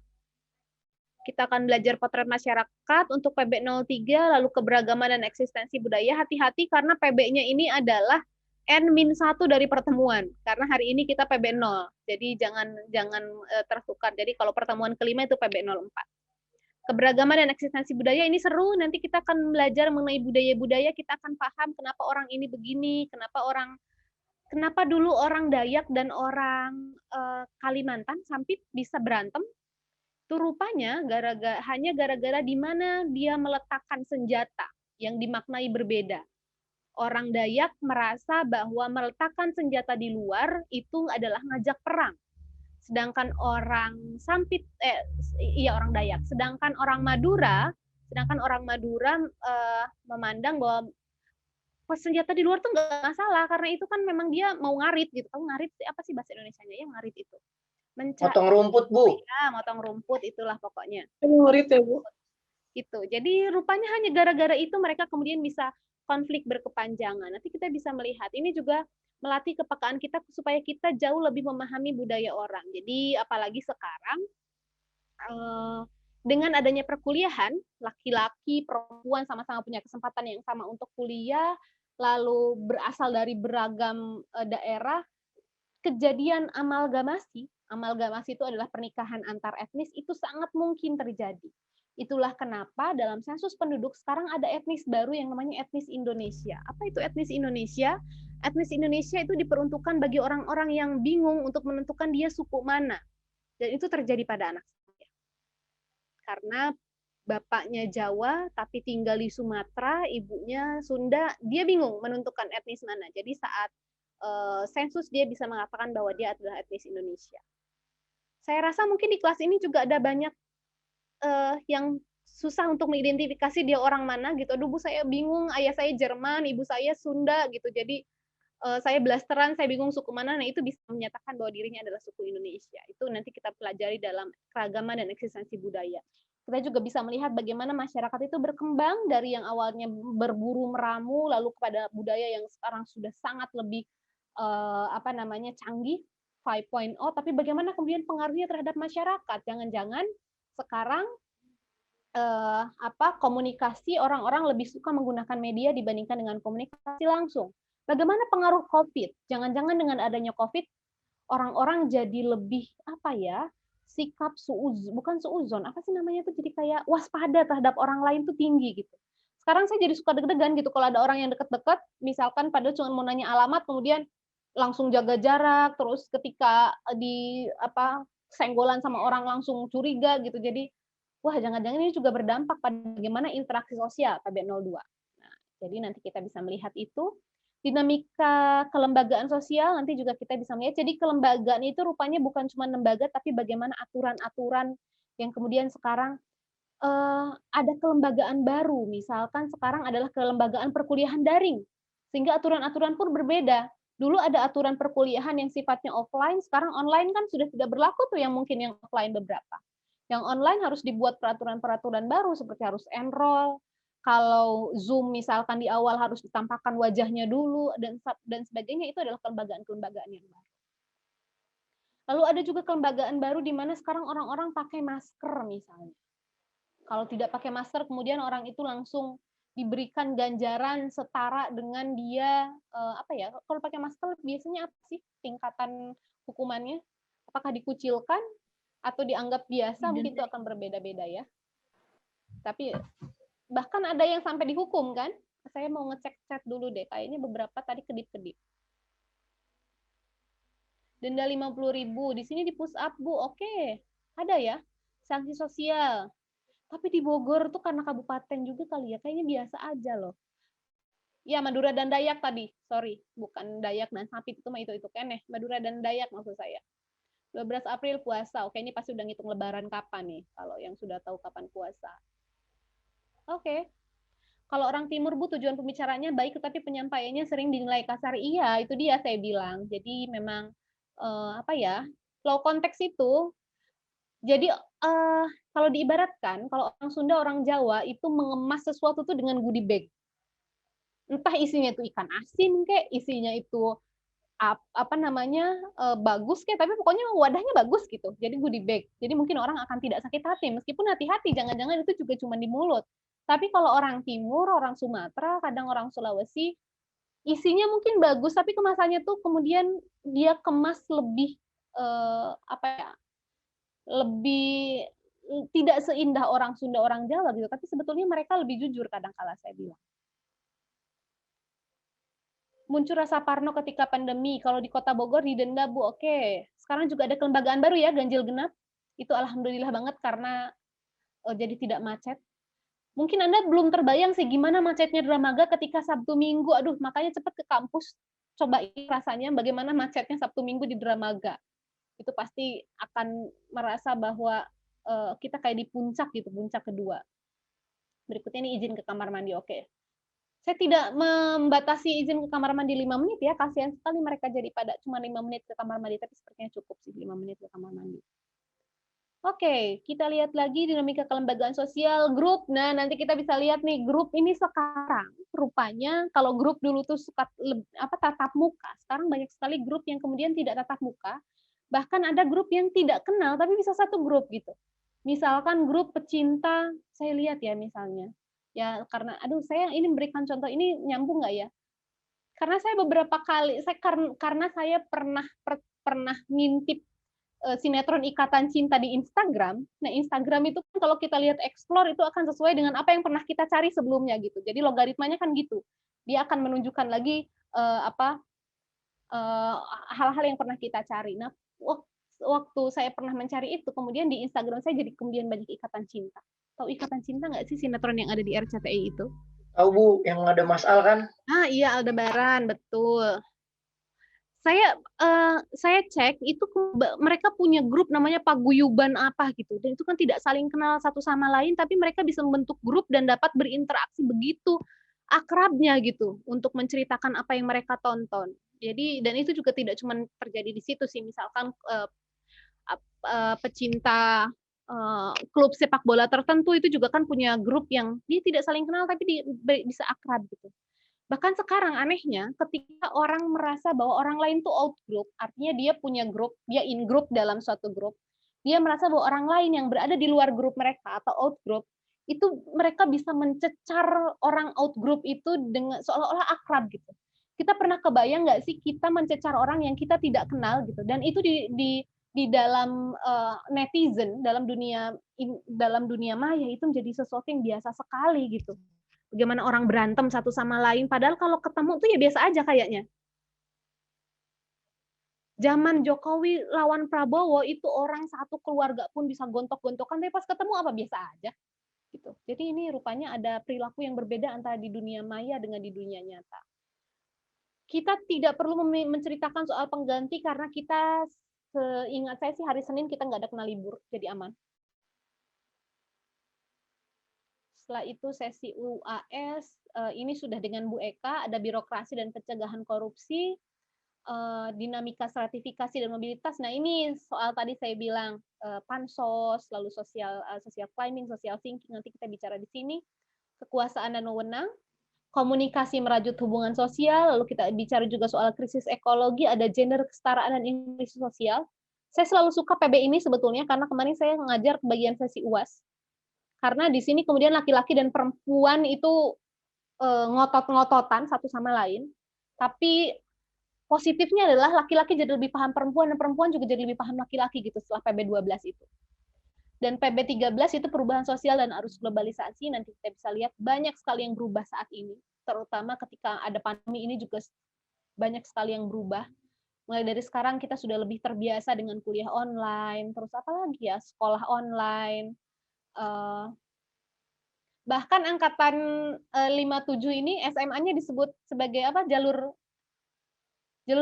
Kita akan belajar potret masyarakat untuk PB03, lalu keberagaman dan eksistensi budaya. Hati-hati karena PB-nya ini adalah N-1 dari pertemuan. Karena hari ini kita PB0. Jadi jangan tertukar. Jadi kalau pertemuan kelima itu PB04. Keberagaman dan eksistensi budaya ini seru. Nanti kita akan belajar mengenai budaya-budaya. Kita akan paham kenapa orang ini begini, kenapa dulu orang Dayak dan orang Kalimantan Sampit bisa berantem. Itu rupanya hanya gara-gara di mana dia meletakkan senjata yang dimaknai berbeda. Orang Dayak merasa bahwa meletakkan senjata di luar itu adalah ngajak perang. Sedangkan orang Sampit, orang Dayak. Sedangkan orang Madura memandang bahwa senjata di luar tuh nggak masalah karena itu kan memang dia mau ngarit gitu. Tahu ngarit apa sih bahasa Indonesianya ya ngarit itu? Motong rumput, Bu. Ya, motong rumput itulah pokoknya. Murid ya, Bu. Itu. Jadi rupanya hanya gara-gara itu mereka kemudian bisa konflik berkepanjangan. Nanti kita bisa melihat. Ini juga melatih kepekaan kita supaya kita jauh lebih memahami budaya orang. Jadi apalagi sekarang dengan adanya perkuliahan, laki-laki, perempuan sama-sama punya kesempatan yang sama untuk kuliah, lalu berasal dari beragam daerah, kejadian amalgamasi itu adalah pernikahan antar etnis, itu sangat mungkin terjadi. Itulah kenapa dalam sensus penduduk sekarang ada etnis baru yang namanya etnis Indonesia. Apa itu etnis Indonesia? Etnis Indonesia itu diperuntukkan bagi orang-orang yang bingung untuk menentukan dia suku mana. Dan itu terjadi pada anak saya. Karena bapaknya Jawa tapi tinggal di Sumatera, ibunya Sunda, dia bingung menentukan etnis mana. Jadi saat sensus dia bisa mengatakan bahwa dia adalah etnis Indonesia. Saya rasa mungkin di kelas ini juga ada banyak yang susah untuk mengidentifikasi dia orang mana gitu. Aduh Bu, saya bingung, ayah saya Jerman, ibu saya Sunda gitu. Jadi saya blasteran, saya bingung suku mana. Nah, itu bisa menyatakan bahwa dirinya adalah suku Indonesia. Itu nanti kita pelajari dalam keragaman dan eksistensi budaya. Kita juga bisa melihat bagaimana masyarakat itu berkembang dari yang awalnya berburu meramu lalu kepada budaya yang sekarang sudah sangat lebih canggih 5.0, tapi bagaimana kemudian pengaruhnya terhadap masyarakat. Jangan-jangan sekarang komunikasi orang-orang lebih suka menggunakan media dibandingkan dengan komunikasi langsung. Bagaimana pengaruh COVID? Jangan-jangan dengan adanya COVID orang-orang jadi lebih sikap bukan suuzon, apa sih namanya tuh, jadi kayak waspada terhadap orang lain tuh tinggi gitu. Sekarang saya jadi suka deg-degan gitu kalau ada orang yang deket-deket, misalkan padahal cuma mau nanya alamat, kemudian langsung jaga jarak, terus ketika senggolan sama orang langsung curiga gitu. Jadi wah, jangan-jangan ini juga berdampak pada bagaimana interaksi sosial KB02. Nah, jadi nanti kita bisa melihat itu. Dinamika kelembagaan sosial nanti juga kita bisa melihat. Jadi kelembagaan itu rupanya bukan cuma lembaga, tapi bagaimana aturan-aturan yang kemudian sekarang ada kelembagaan baru. Misalkan sekarang adalah kelembagaan perkuliahan daring. Sehingga aturan-aturan pun berbeda. Dulu ada aturan perkuliahan yang sifatnya offline, sekarang online kan sudah tidak berlaku tuh yang mungkin yang offline beberapa. Yang online harus dibuat peraturan-peraturan baru seperti harus enroll, kalau Zoom misalkan di awal harus ditampakkan wajahnya dulu dan sebagainya. Itu adalah kelembagaan-kelembagaan yang baru. Lalu ada juga kelembagaan baru di mana sekarang orang-orang pakai masker misalnya. Kalau tidak pakai masker kemudian orang itu langsung diberikan ganjaran setara dengan dia kalau pakai masker biasanya apa sih tingkatan hukumannya? Apakah dikucilkan atau dianggap biasa? Mungkin itu akan berbeda-beda ya. Tapi bahkan ada yang sampai dihukum kan? Saya mau ngecek chat dulu deh, kayaknya beberapa tadi kedip-kedip. Denda 50.000, di sini di push up Bu, oke. Ada ya, sanksi sosial. Tapi di Bogor tuh karena kabupaten juga kali ya, kayaknya biasa aja loh. Ya, Madura dan Dayak tadi, sorry, bukan Dayak dan Sapit, itu mah itu keneh. Madura dan Dayak maksud saya. 12 April puasa, oke, ini pasti udah ngitung lebaran kapan nih, kalau yang sudah tahu kapan puasa. Oke. Kalau orang timur Bu, tujuan pembicaranya baik tetapi penyampaiannya sering dinilai kasar. Iya, itu dia saya bilang. Jadi memang low konteks itu. Jadi kalau diibaratkan, kalau orang Sunda, orang Jawa itu mengemas sesuatu tuh dengan goodie bag. Entah isinya itu ikan asin kayak, isinya itu bagus kayak, tapi pokoknya wadahnya bagus gitu. Jadi goodie bag. Jadi mungkin orang akan tidak sakit hati, meskipun hati-hati, jangan-jangan itu juga cuma di mulut. Tapi kalau orang Timur, orang Sumatera, kadang orang Sulawesi, isinya mungkin bagus, tapi kemasannya tuh kemudian dia kemas lebih lebih tidak seindah orang Sunda, orang Jawa gitu. Tapi sebetulnya mereka lebih jujur kadang-kala saya bilang. Muncul rasa parno ketika pandemi. Kalau di Kota Bogor didenda Bu, oke. Sekarang juga ada kelembagaan baru ya, ganjil genap. Itu alhamdulillah banget karena jadi tidak macet. Mungkin Anda belum terbayang sih gimana macetnya Dramaga ketika Sabtu Minggu. Aduh, makanya cepat ke kampus. Cobain rasanya bagaimana macetnya Sabtu Minggu di Dramaga. Itu pasti akan merasa bahwa kita kayak di puncak gitu, puncak kedua. Berikutnya ini izin ke kamar mandi, oke. Saya tidak membatasi izin ke kamar mandi 5 menit ya, kasihan sekali mereka jadi pada cuma 5 menit ke kamar mandi, tapi sepertinya cukup sih 5 menit ke kamar mandi. Oke, kita lihat lagi dinamika kelembagaan sosial, grup. Nah, nanti kita bisa lihat nih, grup ini sekarang rupanya kalau grup dulu tuh suka tatap muka, sekarang banyak sekali grup yang kemudian tidak tatap muka. Bahkan ada grup yang tidak kenal tapi bisa satu grup gitu. Misalkan grup pecinta, saya lihat ya misalnya. Ya karena saya ini memberikan contoh ini nyambung nggak ya? Karena saya beberapa kali karena saya pernah ngintip sinetron Ikatan Cinta di Instagram. Nah, Instagram itu kan kalau kita lihat explore itu akan sesuai dengan apa yang pernah kita cari sebelumnya gitu. Jadi logaritmanya kan gitu. Dia akan menunjukkan lagi hal-hal yang pernah kita cari. Nah, waktu saya pernah mencari itu, kemudian di Instagram saya jadi kemudian banyak Ikatan Cinta. Tahu Ikatan Cinta nggak sih sinetron yang ada di RCTI itu? Tahu Bu, yang ada Mas Al kan? Ah iya, Aldebaran, betul. Saya cek itu mereka punya grup namanya Paguyuban apa gitu, dan itu kan tidak saling kenal satu sama lain, tapi mereka bisa membentuk grup dan dapat berinteraksi begitu akrabnya gitu untuk menceritakan apa yang mereka tonton. Jadi dan itu juga tidak cuma terjadi di situ sih, misalkan pecinta klub sepak bola tertentu itu juga kan punya grup yang dia tidak saling kenal tapi bisa akrab gitu. Bahkan sekarang anehnya ketika orang merasa bahwa orang lain tuh out group, artinya dia punya grup, dia in group dalam suatu grup, dia merasa bahwa orang lain yang berada di luar grup mereka atau out group, itu mereka bisa mencecar orang out group itu dengan seolah-olah akrab gitu. Kita pernah kebayang nggak sih kita mencecar orang yang kita tidak kenal gitu, dan itu di dalam netizen, dalam dunia maya itu menjadi sesuatu yang biasa sekali gitu. Bagaimana orang berantem satu sama lain, padahal kalau ketemu tuh ya biasa aja kayaknya. Zaman Jokowi lawan Prabowo itu orang satu keluarga pun bisa gontok-gontokan, tapi pas ketemu apa biasa aja. Gitu. Jadi ini rupanya ada perilaku yang berbeda antara di dunia maya dengan di dunia nyata. Kita tidak perlu menceritakan soal pengganti karena kita, seingat saya sih hari Senin kita nggak ada kena libur, jadi aman. Setelah itu sesi UAS, ini sudah dengan Bu Eka, ada birokrasi dan pencegahan korupsi, dinamika stratifikasi dan mobilitas. Nah ini soal tadi saya bilang pansos, lalu social climbing, social thinking, nanti kita bicara di sini, kekuasaan dan wewenang, komunikasi merajut hubungan sosial, lalu kita bicara juga soal krisis ekologi, ada gender kesetaraan dan inklusi sosial. Saya selalu suka PB ini sebetulnya karena kemarin saya mengajar ke bagian sesi UAS. Karena di sini kemudian laki-laki dan perempuan itu ngotot-ngototan satu sama lain, tapi positifnya adalah laki-laki jadi lebih paham perempuan dan perempuan juga jadi lebih paham laki-laki gitu setelah PB 12 itu. Dan PB 13 itu perubahan sosial dan arus globalisasi, nanti kita bisa lihat banyak sekali yang berubah saat ini, terutama ketika ada pandemi ini juga banyak sekali yang berubah. Mulai dari sekarang kita sudah lebih terbiasa dengan kuliah online, terus apa lagi ya, sekolah online. Bahkan angkatan 57 ini SMA-nya disebut sebagai apa, jalur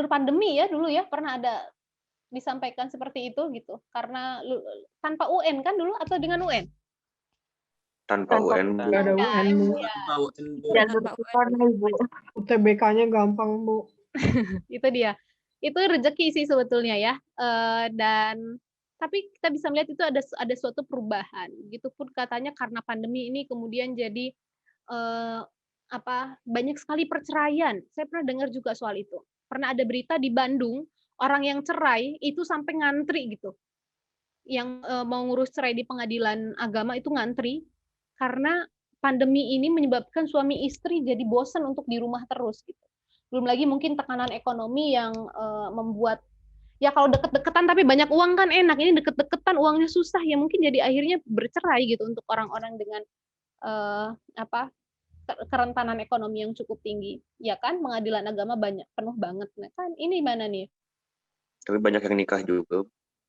pandemi ya dulu ya, pernah ada disampaikan seperti itu gitu, karena tanpa UN kan dulu atau dengan UN? Tanpa UN. Nggak ada UN, Bu. UTBK-nya gampang, Bu. Itu dia. Itu rezeki sih sebetulnya ya. Dan tapi kita bisa melihat itu ada suatu perubahan. Begitupun katanya karena pandemi ini kemudian jadi banyak sekali perceraian. Saya pernah dengar juga soal itu. Pernah ada berita di Bandung, orang yang cerai itu sampai ngantri gitu. Yang mau ngurus cerai di pengadilan agama itu ngantri karena pandemi ini menyebabkan suami istri jadi bosan untuk di rumah terus gitu. Belum lagi mungkin tekanan ekonomi yang membuat ya kalau deket-deketan tapi banyak uang kan enak, ini deket-deketan uangnya susah ya mungkin jadi akhirnya bercerai gitu untuk orang-orang dengan kerentanan ekonomi yang cukup tinggi. Ya kan pengadilan agama penuh banget. Nah kan ini mana nih? Tapi banyak yang nikah juga.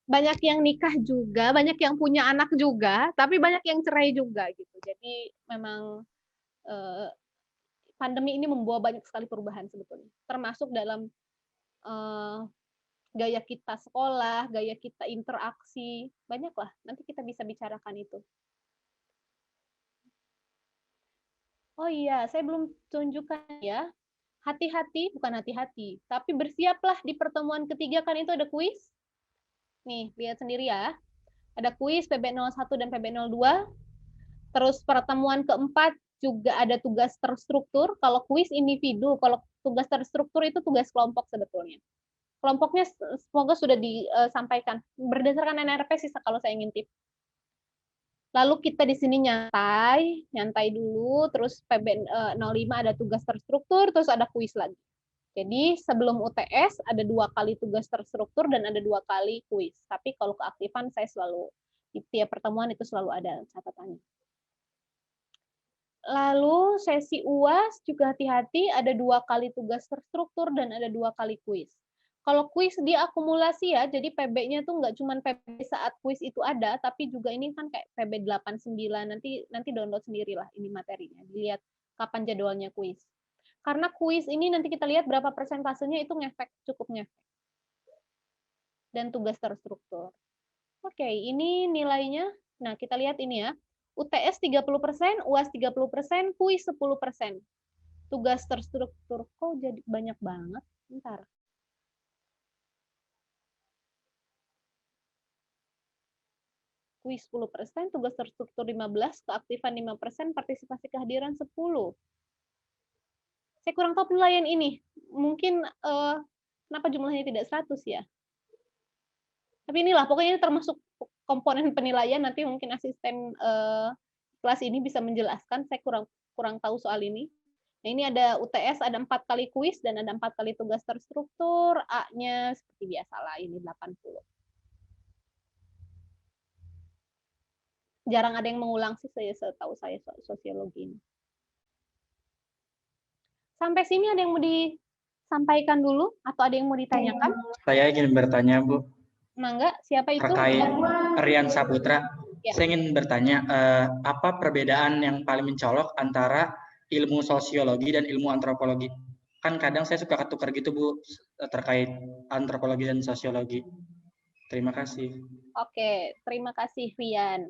Banyak yang nikah juga, banyak yang punya anak juga, tapi banyak yang cerai juga gitu. Jadi memang pandemi ini membawa banyak sekali perubahan sebetulnya, termasuk dalam gaya kita sekolah, gaya kita interaksi, banyaklah. Nanti kita bisa bicarakan itu. Oh iya, saya belum tunjukkan ya. Hati-hati, bukan hati-hati, tapi bersiaplah di pertemuan ketiga kan itu ada kuis. Nih, lihat sendiri ya. Ada kuis PB01 dan PB02. Terus pertemuan keempat juga ada tugas terstruktur. Kalau kuis individu, kalau tugas terstruktur itu tugas kelompok sebetulnya. Kelompoknya semoga sudah disampaikan berdasarkan NRP sih kalau saya ngintip. Lalu kita di sini nyantai dulu, terus PB05 ada tugas terstruktur, terus ada kuis lagi. Jadi sebelum UTS ada 2 kali tugas terstruktur dan ada 2 kali kuis. Tapi kalau keaktifan saya selalu di tiap pertemuan itu selalu ada catatannya. Lalu sesi UAS juga hati-hati, ada 2 kali tugas terstruktur dan ada 2 kali kuis. Kalau kuis dia akumulasi ya, jadi PB-nya tuh nggak cuma PB saat kuis itu ada, tapi juga ini kan kayak PB 89, nanti download sendirilah ini materinya, dilihat kapan jadwalnya kuis. Karena kuis ini nanti kita lihat berapa persentasenya itu ngefek, cukup ngefek. Dan tugas terstruktur. Oke, ini nilainya. Nah, kita lihat ini ya. UTS 30%, UAS 30%, kuis 10%. Tugas terstruktur. Kok jadi banyak banget? Bentar. Kuis 10%, tugas terstruktur 15%, keaktifan 5%, partisipasi kehadiran 10%. Saya kurang tahu penilaian ini. Mungkin kenapa jumlahnya tidak 100 ya? Tapi inilah, pokoknya ini termasuk komponen penilaian. Nanti mungkin asisten kelas ini bisa menjelaskan. Saya kurang tahu soal ini. Nah, ini ada UTS, ada 4 kali kuis, dan ada 4 kali tugas terstruktur. A-nya seperti biasa lah, ini 80. Jarang ada yang mengulang sih, setahu saya sosiologi ini. Sampai sini ada yang mau disampaikan dulu atau ada yang mau ditanyakan? Saya ingin bertanya, Bu. Mangga, siapa itu? Terkait Rian Saputra. Ya. Saya ingin bertanya, apa perbedaan yang paling mencolok antara ilmu sosiologi dan ilmu antropologi? Kan kadang saya suka ketukar gitu, Bu, terkait antropologi dan sosiologi. Terima kasih. Oke, terima kasih, Rian.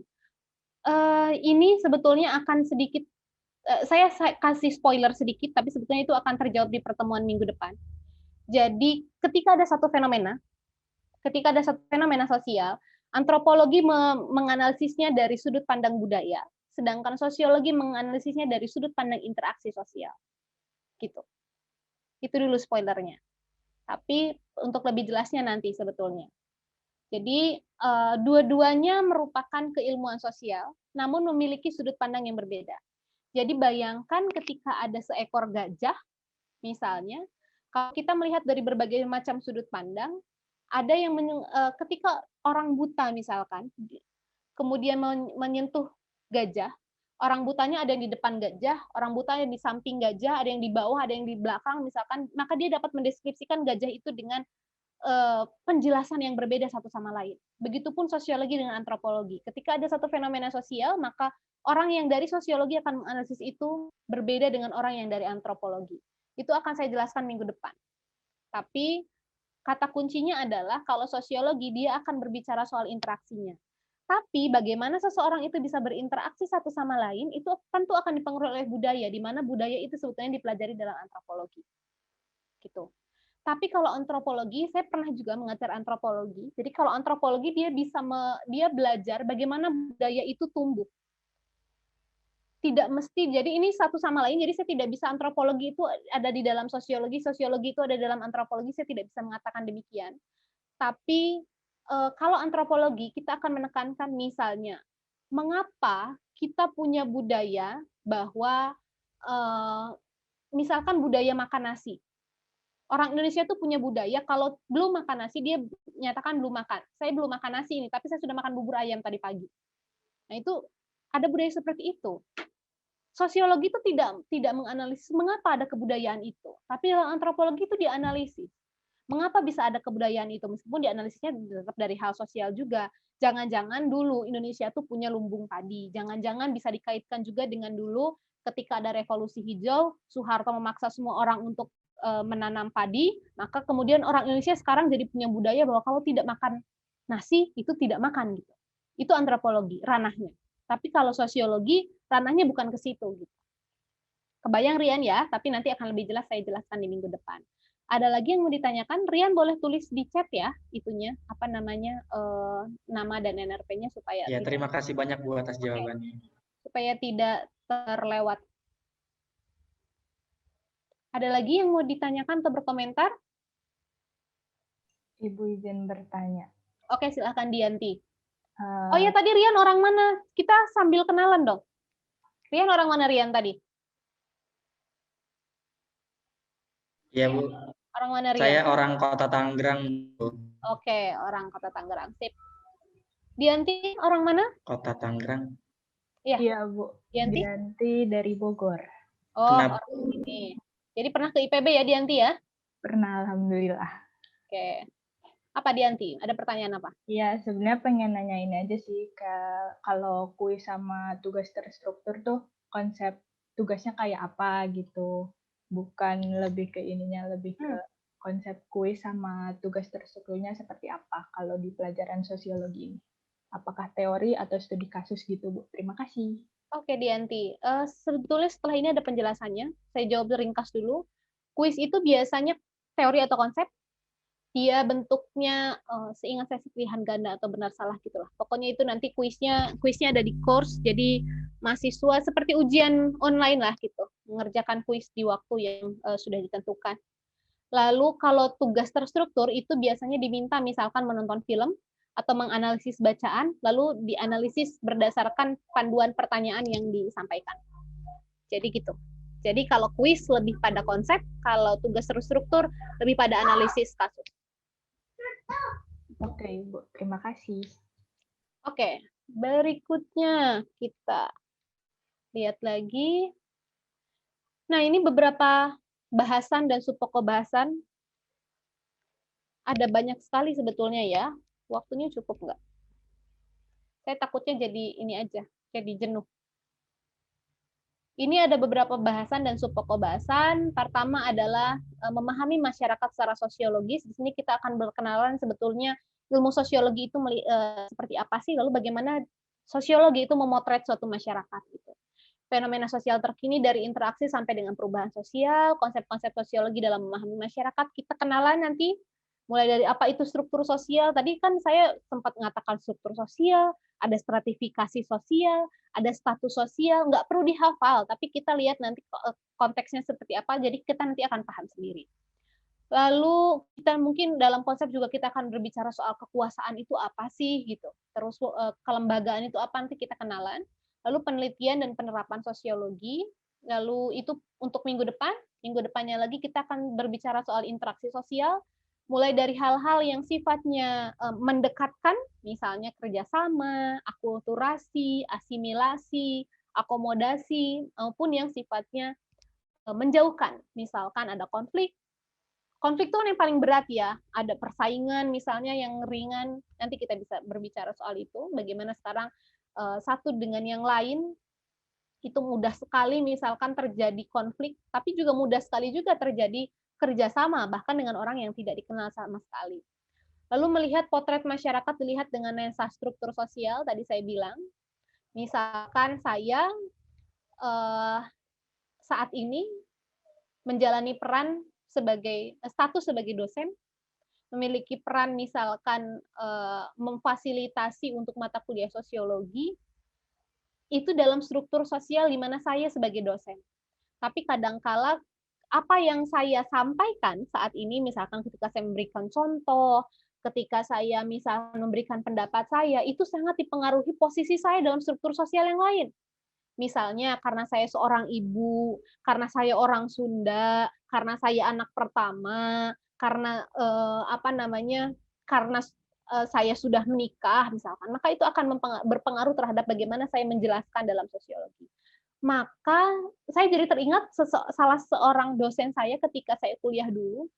Ini sebetulnya akan sedikit, saya kasih spoiler sedikit, tapi sebetulnya itu akan terjawab di pertemuan minggu depan. Jadi, ketika ada satu fenomena sosial, antropologi menganalisisnya dari sudut pandang budaya, sedangkan sosiologi menganalisisnya dari sudut pandang interaksi sosial. Gitu. Itu dulu spoilernya. Tapi untuk lebih jelasnya nanti sebetulnya. Jadi dua-duanya merupakan keilmuan sosial, namun memiliki sudut pandang yang berbeda. Jadi bayangkan ketika ada seekor gajah, misalnya, kalau kita melihat dari berbagai macam sudut pandang, ada yang ketika orang buta misalkan, kemudian menyentuh gajah, orang butanya ada yang di depan gajah, orang butanya di samping gajah, ada yang di bawah, ada yang di belakang misalkan, maka dia dapat mendeskripsikan gajah itu dengan penjelasan yang berbeda satu sama lain. Begitupun sosiologi dengan antropologi. Ketika ada satu fenomena sosial, maka orang yang dari sosiologi akan menganalisis itu berbeda dengan orang yang dari antropologi. Itu akan saya jelaskan minggu depan. Tapi kata kuncinya adalah kalau sosiologi dia akan berbicara soal interaksinya. Tapi bagaimana seseorang itu bisa berinteraksi satu sama lain, itu tentu akan dipengaruhi oleh budaya, di mana budaya itu sebetulnya dipelajari dalam antropologi. Gitu. Tapi kalau antropologi, saya pernah juga mengajar antropologi. Jadi kalau antropologi dia dia belajar bagaimana budaya itu tumbuh. Tidak mesti, jadi ini satu sama lain. Jadi saya tidak bisa antropologi itu ada di dalam sosiologi, sosiologi itu ada di dalam antropologi. Saya tidak bisa mengatakan demikian. Tapi kalau antropologi kita akan menekankan misalnya mengapa kita punya budaya bahwa misalkan budaya makan nasi. Orang Indonesia tuh punya budaya kalau belum makan nasi dia nyatakan belum makan. Saya belum makan nasi ini, tapi saya sudah makan bubur ayam tadi pagi. Nah, itu ada budaya seperti itu. Sosiologi itu tidak menganalisis mengapa ada kebudayaan itu, tapi dalam antropologi itu dianalisis. Mengapa bisa ada kebudayaan itu meskipun dianalisisnya tetap dari hal sosial juga. Jangan-jangan dulu Indonesia tuh punya lumbung padi. Jangan-jangan bisa dikaitkan juga dengan dulu ketika ada revolusi hijau, Soeharto memaksa semua orang untuk menanam padi, maka kemudian orang Indonesia sekarang jadi punya budaya bahwa kalau tidak makan nasi itu tidak makan gitu. Itu antropologi ranahnya. Tapi kalau sosiologi ranahnya bukan ke situ gitu. Kebayang Rian ya, tapi nanti akan lebih jelas saya jelaskan di minggu depan. Ada lagi yang mau ditanyakan? Rian boleh tulis di chat ya itunya apa namanya nama dan NRP-nya supaya ya terima kasih banyak Bu atas jawabannya. Supaya tidak terlewat. Ada lagi yang mau ditanyakan atau berkomentar? Ibu izin bertanya. Oke, silahkan Dianti. Oh ya, tadi Rian orang mana? Kita sambil kenalan dong. Rian orang mana Rian tadi? Iya, Bu. Orang mana, Rian? Saya orang Kota Tangerang, Bu. Oke, orang Kota Tangerang. Sip. Dianti, orang mana? Kota Tangerang. Iya, Iya, Bu. Dianti? Dianti dari Bogor. Oh, Kenapa? orang ini. Jadi pernah ke IPB ya, Dianti ya? Pernah, alhamdulillah. Oke. Apa, Dianti? Ada pertanyaan apa? Iya, sebenarnya pengen nanya ini aja sih, kalau kuis sama tugas terstruktur tuh konsep tugasnya kayak apa gitu. Bukan lebih ke ininya, lebih ke konsep kuis sama tugas terstrukturnya seperti apa kalau di pelajaran sosiologi ini. Apakah teori atau studi kasus gitu, Bu? Terima kasih. Oke, Dianti. Sebetulnya setelah ini ada penjelasannya. Saya jawab ringkas dulu. Kuis itu biasanya teori atau konsep. Dia bentuknya, seingat saya pilihan ganda atau benar salah gitulah. Pokoknya itu nanti kuisnya ada di course. Jadi mahasiswa seperti ujian online lah gitu, mengerjakan kuis di waktu yang sudah ditentukan. Lalu kalau tugas terstruktur itu biasanya diminta misalkan menonton film atau menganalisis bacaan, lalu dianalisis berdasarkan panduan pertanyaan yang disampaikan. Jadi gitu. Jadi kalau kuis lebih pada konsep, kalau tugas terstruktur lebih pada analisis kasus. Oke, Bu. Terima kasih. Oke, berikutnya kita lihat lagi. Nah, ini beberapa bahasan dan subpokok bahasan. Ada banyak sekali sebetulnya ya. Waktunya cukup nggak? Saya takutnya jadi ini aja, jadi jenuh. Ini ada beberapa bahasan dan subpokok bahasan. Pertama adalah memahami masyarakat secara sosiologis. Di sini kita akan berkenalan sebetulnya ilmu sosiologi itu seperti apa sih, lalu bagaimana sosiologi itu memotret suatu masyarakat. Gitu. Fenomena sosial terkini dari interaksi sampai dengan perubahan sosial, konsep-konsep sosiologi dalam memahami masyarakat. Kita kenalan nanti, mulai dari apa itu struktur sosial. Tadi kan saya sempat mengatakan struktur sosial, ada stratifikasi sosial, ada status sosial, nggak perlu dihafal, tapi kita lihat nanti konteksnya seperti apa, jadi kita nanti akan paham sendiri. Lalu kita mungkin dalam konsep juga kita akan berbicara soal kekuasaan itu apa sih, gitu. Terus kelembagaan itu apa, nanti kita kenalan. Lalu penelitian dan penerapan sosiologi, lalu itu untuk minggu depannya lagi kita akan berbicara soal interaksi sosial, mulai dari hal-hal yang sifatnya mendekatkan, misalnya kerjasama, akulturasi, asimilasi, akomodasi, maupun yang sifatnya menjauhkan. Misalkan ada konflik. Konflik itu kan yang paling berat ya. Ada persaingan misalnya yang ringan. Nanti kita bisa berbicara soal itu. Bagaimana sekarang satu dengan yang lain itu mudah sekali misalkan terjadi konflik, tapi juga mudah sekali juga terjadi kerjasama, bahkan dengan orang yang tidak dikenal sama sekali. Lalu melihat potret masyarakat dilihat dengan lensa struktur sosial, tadi saya bilang, misalkan saya saat ini menjalani peran status sebagai dosen, memiliki peran misalkan memfasilitasi untuk mata kuliah sosiologi, itu dalam struktur sosial di mana saya sebagai dosen. Tapi kadangkala apa yang saya sampaikan saat ini, misalkan ketika saya memberikan contoh, ketika saya misalkan memberikan pendapat saya, itu sangat dipengaruhi posisi saya dalam struktur sosial yang lain. Misalnya karena saya seorang ibu, karena saya orang Sunda, karena saya anak pertama, karena karena saya sudah menikah misalkan, maka itu akan berpengaruh terhadap bagaimana saya menjelaskan dalam sosiologi. Maka saya jadi teringat salah seorang dosen saya ketika saya kuliah dulu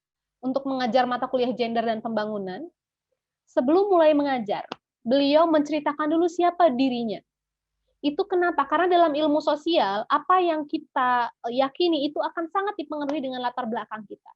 untuk mengajar mata kuliah gender dan pembangunan. Sebelum mulai mengajar, beliau menceritakan dulu siapa dirinya. Itu kenapa? Karena dalam ilmu sosial, apa yang kita yakini itu akan sangat dipengaruhi dengan latar belakang kita.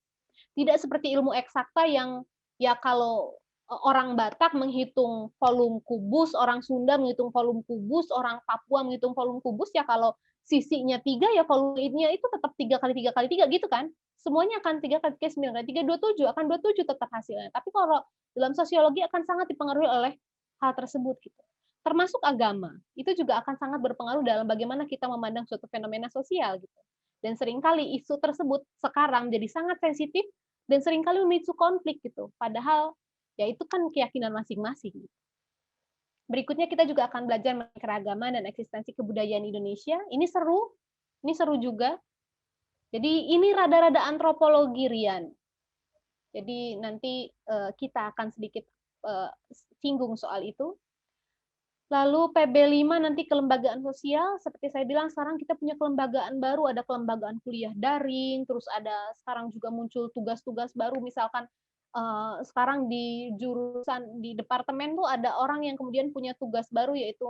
Tidak seperti ilmu eksakta yang ya kalau orang Batak menghitung volume kubus, orang Sunda menghitung volume kubus, orang Papua menghitung volume kubus, ya kalau sisinya 3 ya volumenya itu tetap 3 kali 3 kali 3 gitu kan. Semuanya akan 3 kali 3, 9 kali 3, 27, akan 27 tetap hasilnya. Tapi kalau dalam sosiologi akan sangat dipengaruhi oleh hal tersebut gitu. Termasuk agama. Itu juga akan sangat berpengaruh dalam bagaimana kita memandang suatu fenomena sosial gitu. Dan seringkali isu tersebut sekarang jadi sangat sensitif dan seringkali memicu konflik gitu. Padahal ya itu kan keyakinan masing-masing. Berikutnya kita juga akan belajar mengenai keragaman dan eksistensi kebudayaan Indonesia. Ini seru juga. Jadi ini rada-rada antropologi, Rian. Jadi nanti kita akan sedikit singgung soal itu. Lalu PB5 nanti kelembagaan sosial, seperti saya bilang sekarang kita punya kelembagaan baru, ada kelembagaan kuliah daring, terus ada sekarang juga muncul tugas-tugas baru, misalkan sekarang di jurusan di departemen tuh ada orang yang kemudian punya tugas baru yaitu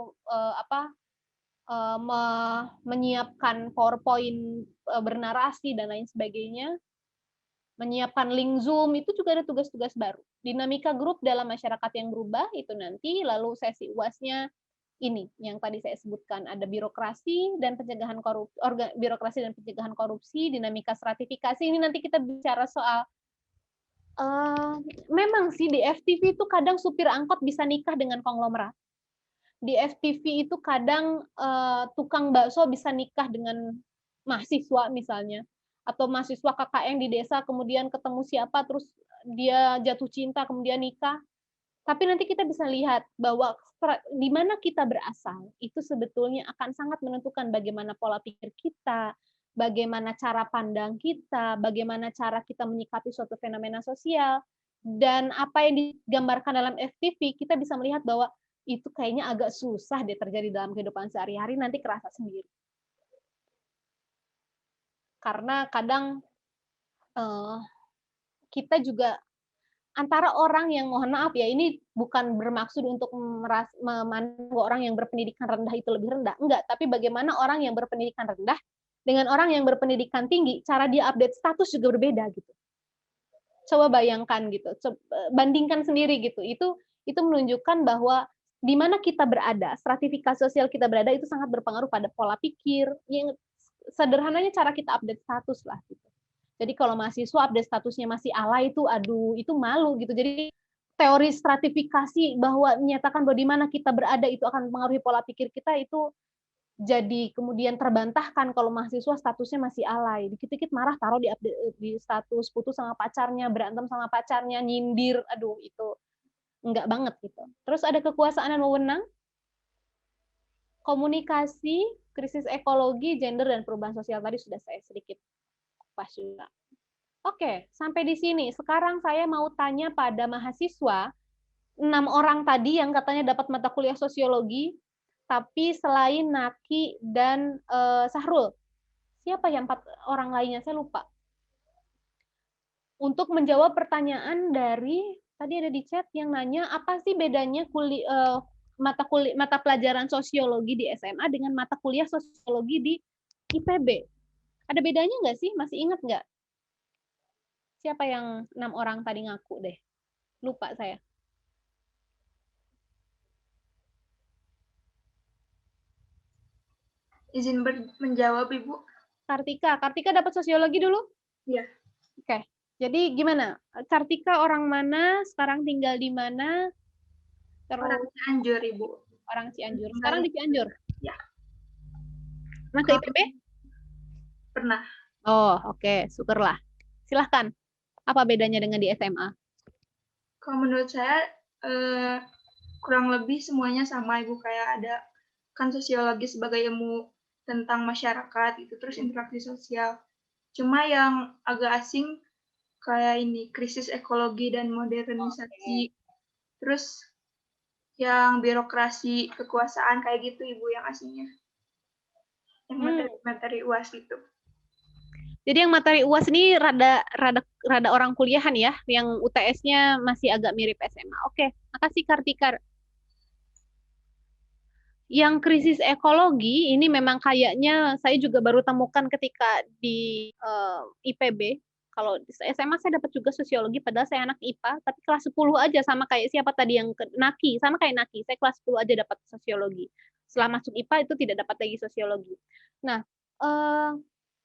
menyiapkan PowerPoint bernarasi dan lain sebagainya, menyiapkan link Zoom, itu juga ada tugas-tugas baru. Dinamika grup dalam masyarakat yang berubah itu nanti, lalu sesi UAS-nya ini yang tadi saya sebutkan, ada birokrasi dan pencegahan korupsi, dinamika stratifikasi. Ini nanti kita bicara soal memang sih di FTV itu kadang supir angkot bisa nikah dengan konglomerat. Di FTV itu kadang tukang bakso bisa nikah dengan mahasiswa misalnya, atau mahasiswa KKN di desa kemudian ketemu siapa terus dia jatuh cinta kemudian nikah. Tapi nanti kita bisa lihat bahwa di mana kita berasal itu sebetulnya akan sangat menentukan bagaimana pola pikir kita, bagaimana cara pandang kita, bagaimana cara kita menyikapi suatu fenomena sosial, dan apa yang digambarkan dalam FTV kita bisa melihat bahwa itu kayaknya agak susah deh terjadi dalam kehidupan sehari-hari, nanti kerasa sendiri. Karena kadang kita juga antara orang yang, mohon maaf ya, ini bukan bermaksud untuk memandang orang yang berpendidikan rendah itu lebih rendah, enggak, tapi bagaimana orang yang berpendidikan rendah dengan orang yang berpendidikan tinggi, cara dia update status juga berbeda gitu. Coba bayangkan gitu, bandingkan sendiri gitu. Itu menunjukkan bahwa di mana kita berada, stratifikasi sosial kita berada itu sangat berpengaruh pada pola pikir, yang sederhananya cara kita update status lah gitu. Jadi kalau mahasiswa update statusnya masih alay itu, aduh, itu malu gitu. Jadi teori stratifikasi bahwa menyatakan bahwa di mana kita berada itu akan mempengaruhi pola pikir kita itu jadi kemudian terbantahkan kalau mahasiswa statusnya masih alay. Dikit-dikit marah taruh di status, putus sama pacarnya, berantem sama pacarnya, nyindir, aduh itu enggak banget gitu. Terus ada kekuasaan dan wewenang, komunikasi, krisis ekologi, gender dan perubahan sosial tadi sudah saya sedikit pas juga. Oke, sampai di sini. Sekarang saya mau tanya pada mahasiswa, 6 orang tadi yang katanya dapat mata kuliah sosiologi, tapi selain Naki dan Sahrul, siapa yang 4 orang lainnya? Saya lupa. Untuk menjawab pertanyaan dari, tadi ada di chat yang nanya, apa sih bedanya mata pelajaran sosiologi di SMA dengan mata kuliah sosiologi di IPB? Ada bedanya nggak sih? Masih ingat nggak? Siapa yang 6 orang tadi ngaku deh? Lupa saya. Izin menjawab, Ibu. Kartika dapat sosiologi dulu? Iya. Oke. Jadi gimana? Kartika orang mana? Sekarang tinggal di mana? Orang Cianjur, Ibu. Orang Cianjur. Sekarang di Cianjur? Ya. Pernah ke IPB? Pernah. Oh, oke. Syukurlah. Silahkan. Apa bedanya dengan di SMA? Kalau menurut saya kurang lebih semuanya sama, Ibu. Kayak ada kan sosiologi sebagai ilmu tentang masyarakat itu, terus interaksi sosial. Cuma yang agak asing kayak ini krisis ekologi dan modernisasi. Terus yang birokrasi kekuasaan kayak gitu, Ibu, yang asingnya. Yang materi UAS itu. Jadi yang materi UAS ini rada orang kuliahan ya, yang UTS-nya masih agak mirip SMA. Oke, makasih Kartika. Yang krisis ekologi ini memang kayaknya saya juga baru temukan ketika di IPB. Kalau di SMA saya dapat juga sosiologi, padahal saya anak IPA, tapi kelas 10 aja sama kayak siapa tadi yang Naki, sama kayak Naki. Saya kelas 10 aja dapat sosiologi. Setelah masuk IPA itu tidak dapat lagi sosiologi. Nah,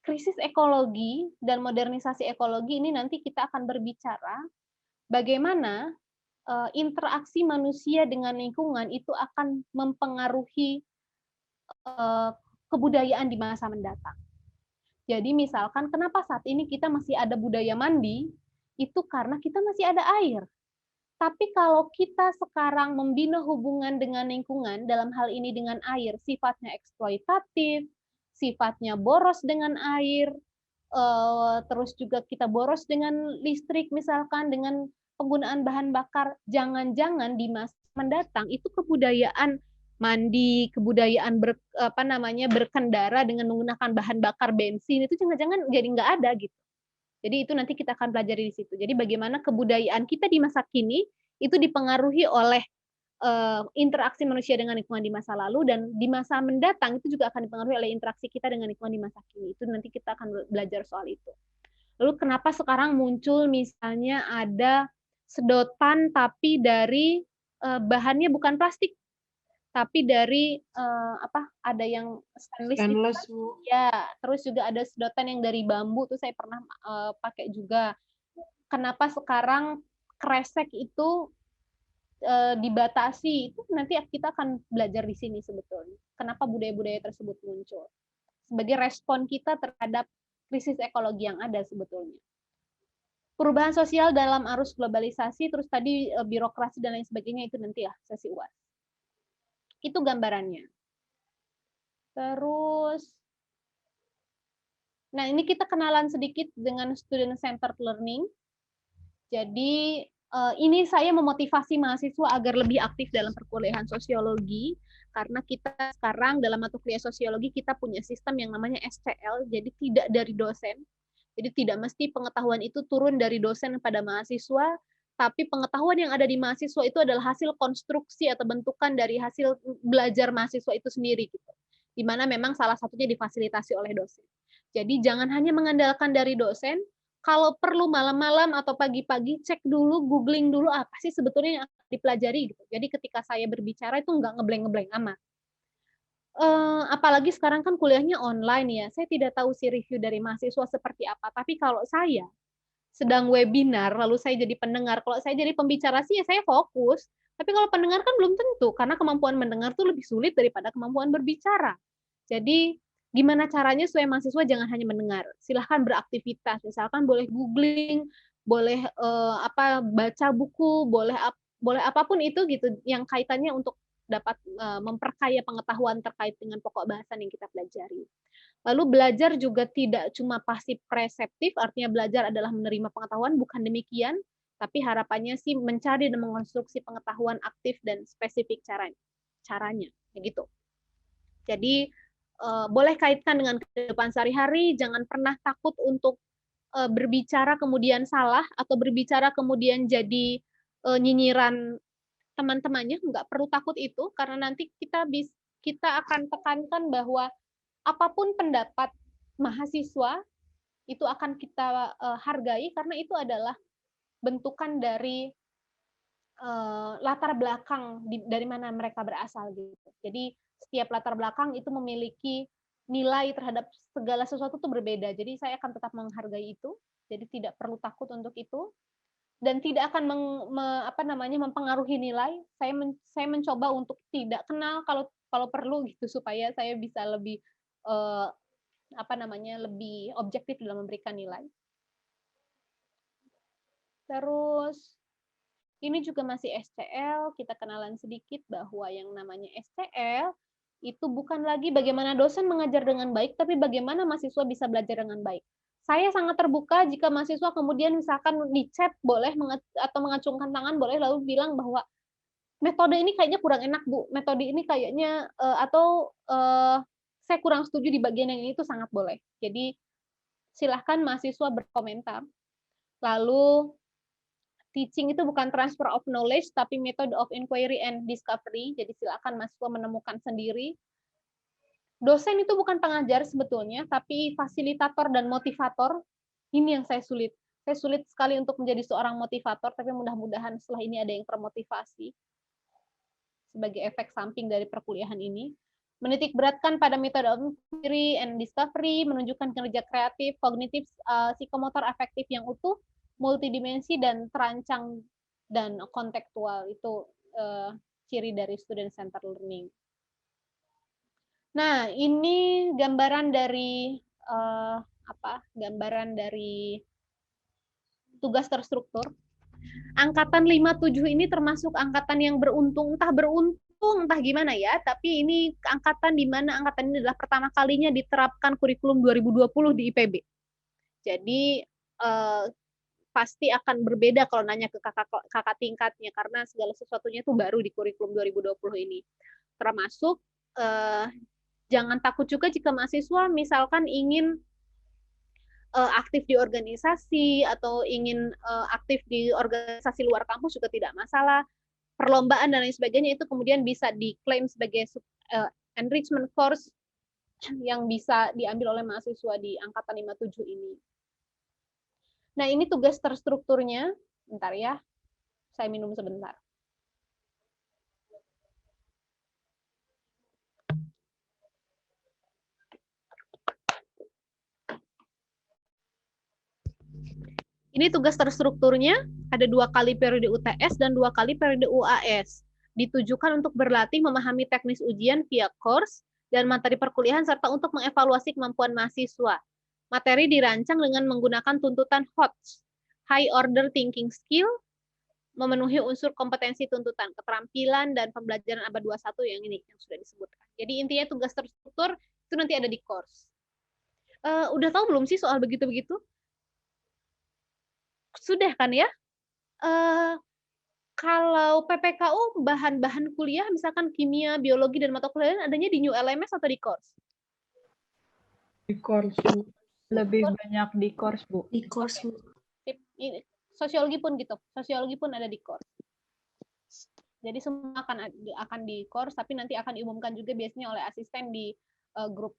krisis ekologi dan modernisasi ekologi ini nanti kita akan berbicara bagaimana interaksi manusia dengan lingkungan itu akan mempengaruhi kebudayaan di masa mendatang. Jadi misalkan kenapa saat ini kita masih ada budaya mandi, itu karena kita masih ada air. Tapi kalau kita sekarang membina hubungan dengan lingkungan, dalam hal ini dengan air, sifatnya eksploitatif, sifatnya boros dengan air, terus juga kita boros dengan listrik misalkan, dengan penggunaan bahan bakar, jangan-jangan di masa mendatang itu kebudayaan mandi, kebudayaan berkendara dengan menggunakan bahan bakar bensin itu jangan-jangan jadi nggak ada gitu. Jadi itu nanti kita akan pelajari di situ. Jadi bagaimana kebudayaan kita di masa kini itu dipengaruhi oleh interaksi manusia dengan lingkungan di masa lalu, dan di masa mendatang itu juga akan dipengaruhi oleh interaksi kita dengan lingkungan di masa kini. Itu nanti kita akan belajar soal itu. Lalu kenapa sekarang muncul misalnya ada sedotan tapi dari bahannya bukan plastik, tapi dari ada yang stainless Bu. ya, terus juga ada sedotan yang dari bambu tuh saya pernah pakai juga. Kenapa sekarang kresek itu dibatasi? Itu nanti kita akan belajar di sini sebetulnya. Kenapa budaya-budaya tersebut muncul? Sebagai respon kita terhadap krisis ekologi yang ada sebetulnya. Perubahan sosial dalam arus globalisasi, terus tadi birokrasi dan lain sebagainya, itu nanti ya sesi UAS. Itu gambarannya. Terus, nah ini kita kenalan sedikit dengan student centered learning. Jadi ini saya memotivasi mahasiswa agar lebih aktif dalam perkuliahan sosiologi, karena kita sekarang dalam mata kuliah sosiologi kita punya sistem yang namanya SCL, jadi tidak dari dosen. Jadi tidak mesti pengetahuan itu turun dari dosen pada mahasiswa, tapi pengetahuan yang ada di mahasiswa itu adalah hasil konstruksi atau bentukan dari hasil belajar mahasiswa itu sendiri gitu. Di mana memang salah satunya difasilitasi oleh dosen. Jadi jangan hanya mengandalkan dari dosen, kalau perlu malam-malam atau pagi-pagi cek dulu, googling dulu apa sih sebetulnya yang akan dipelajari gitu. Jadi ketika saya berbicara itu nggak ngebleng-ngebleng amat. Apalagi sekarang kan kuliahnya online ya, saya tidak tahu sih review dari mahasiswa seperti apa, tapi kalau saya sedang webinar, lalu saya jadi pendengar, kalau saya jadi pembicara sih ya saya fokus, tapi kalau pendengar kan belum tentu, karena kemampuan mendengar tuh lebih sulit daripada kemampuan berbicara. Jadi gimana caranya supaya mahasiswa jangan hanya mendengar, silahkan beraktivitas, misalkan boleh googling, boleh baca buku, boleh apapun itu gitu, yang kaitannya untuk dapat memperkaya pengetahuan terkait dengan pokok bahasan yang kita pelajari. Lalu belajar juga tidak cuma pasif preseptif, artinya belajar adalah menerima pengetahuan, bukan demikian, tapi harapannya sih mencari dan mengonstruksi pengetahuan aktif dan spesifik caranya, gitu. Jadi boleh kaitkan dengan kehidupan sehari-hari, jangan pernah takut untuk berbicara kemudian salah, atau berbicara kemudian jadi nyinyiran teman-temannya, nggak perlu takut itu, karena nanti kita akan tekankan bahwa apapun pendapat mahasiswa itu akan kita hargai, karena itu adalah bentukan dari latar belakang dari mana mereka berasal gitu. Jadi setiap latar belakang itu memiliki nilai terhadap segala sesuatu itu berbeda. Jadi saya akan tetap menghargai itu. Jadi tidak perlu takut untuk itu. Dan tidak akan mempengaruhi nilai. Saya mencoba untuk tidak kenal kalau perlu gitu, supaya saya bisa lebih lebih objektif dalam memberikan nilai. Terus ini juga masih SCL, kita kenalan sedikit bahwa yang namanya SCL itu bukan lagi bagaimana dosen mengajar dengan baik, tapi bagaimana mahasiswa bisa belajar dengan baik. Saya sangat terbuka jika mahasiswa kemudian misalkan di chat boleh atau mengacungkan tangan boleh lalu bilang bahwa metode ini kayaknya kurang enak Bu, metode ini kayaknya saya kurang setuju di bagian yang ini, itu sangat boleh. Jadi silahkan mahasiswa berkomentar. Lalu teaching itu bukan transfer of knowledge, tapi method of inquiry and discovery. Jadi silakan mahasiswa menemukan sendiri. Dosen itu bukan pengajar sebetulnya, tapi fasilitator dan motivator. Ini yang saya sulit. Saya sulit sekali untuk menjadi seorang motivator, tapi mudah-mudahan setelah ini ada yang termotivasi sebagai efek samping dari perkuliahan ini. Menitik beratkan pada metode of inquiry and discovery, menunjukkan kinerja kreatif, kognitif, psikomotor afektif yang utuh, multidimensi dan terancang dan kontekstual. Itu ciri dari student centered learning. Nah, ini gambaran dari tugas terstruktur. Angkatan 57 ini termasuk angkatan yang beruntung, entah gimana ya, tapi ini angkatan di mana angkatan ini adalah pertama kalinya diterapkan kurikulum 2020 di IPB. Jadi pasti akan berbeda kalau nanya ke kakak tingkatnya, karena segala sesuatunya itu baru di kurikulum 2020 ini. Termasuk jangan takut juga jika mahasiswa misalkan ingin aktif di organisasi atau ingin aktif di organisasi luar kampus juga tidak masalah. Perlombaan dan lain sebagainya itu kemudian bisa diklaim sebagai enrichment course yang bisa diambil oleh mahasiswa di angkatan 57 ini. Nah, ini tugas terstrukturnya. Bentar ya, saya minum sebentar. Ini tugas terstrukturnya, ada 2 kali periode UTS dan 2 kali periode UAS. Ditujukan untuk berlatih memahami teknis ujian via course dan materi perkuliahan serta untuk mengevaluasi kemampuan mahasiswa. Materi dirancang dengan menggunakan tuntutan HOTS, High Order Thinking Skill, memenuhi unsur kompetensi tuntutan, keterampilan, dan pembelajaran abad 21 yang ini, yang sudah disebutkan. Jadi intinya tugas terstruktur itu nanti ada di course. Udah tahu belum sih soal begitu-begitu? Sudah kan ya? Kalau PPKU bahan-bahan kuliah misalkan kimia, biologi dan mata kuliah adanya di New LMS atau di course? Di course. Lebih banyak di course, Bu. Di course, Bu. Sosiologi pun gitu. Sosiologi pun ada di course. Jadi semua akan di course, tapi nanti akan diumumkan juga biasanya oleh asisten di grup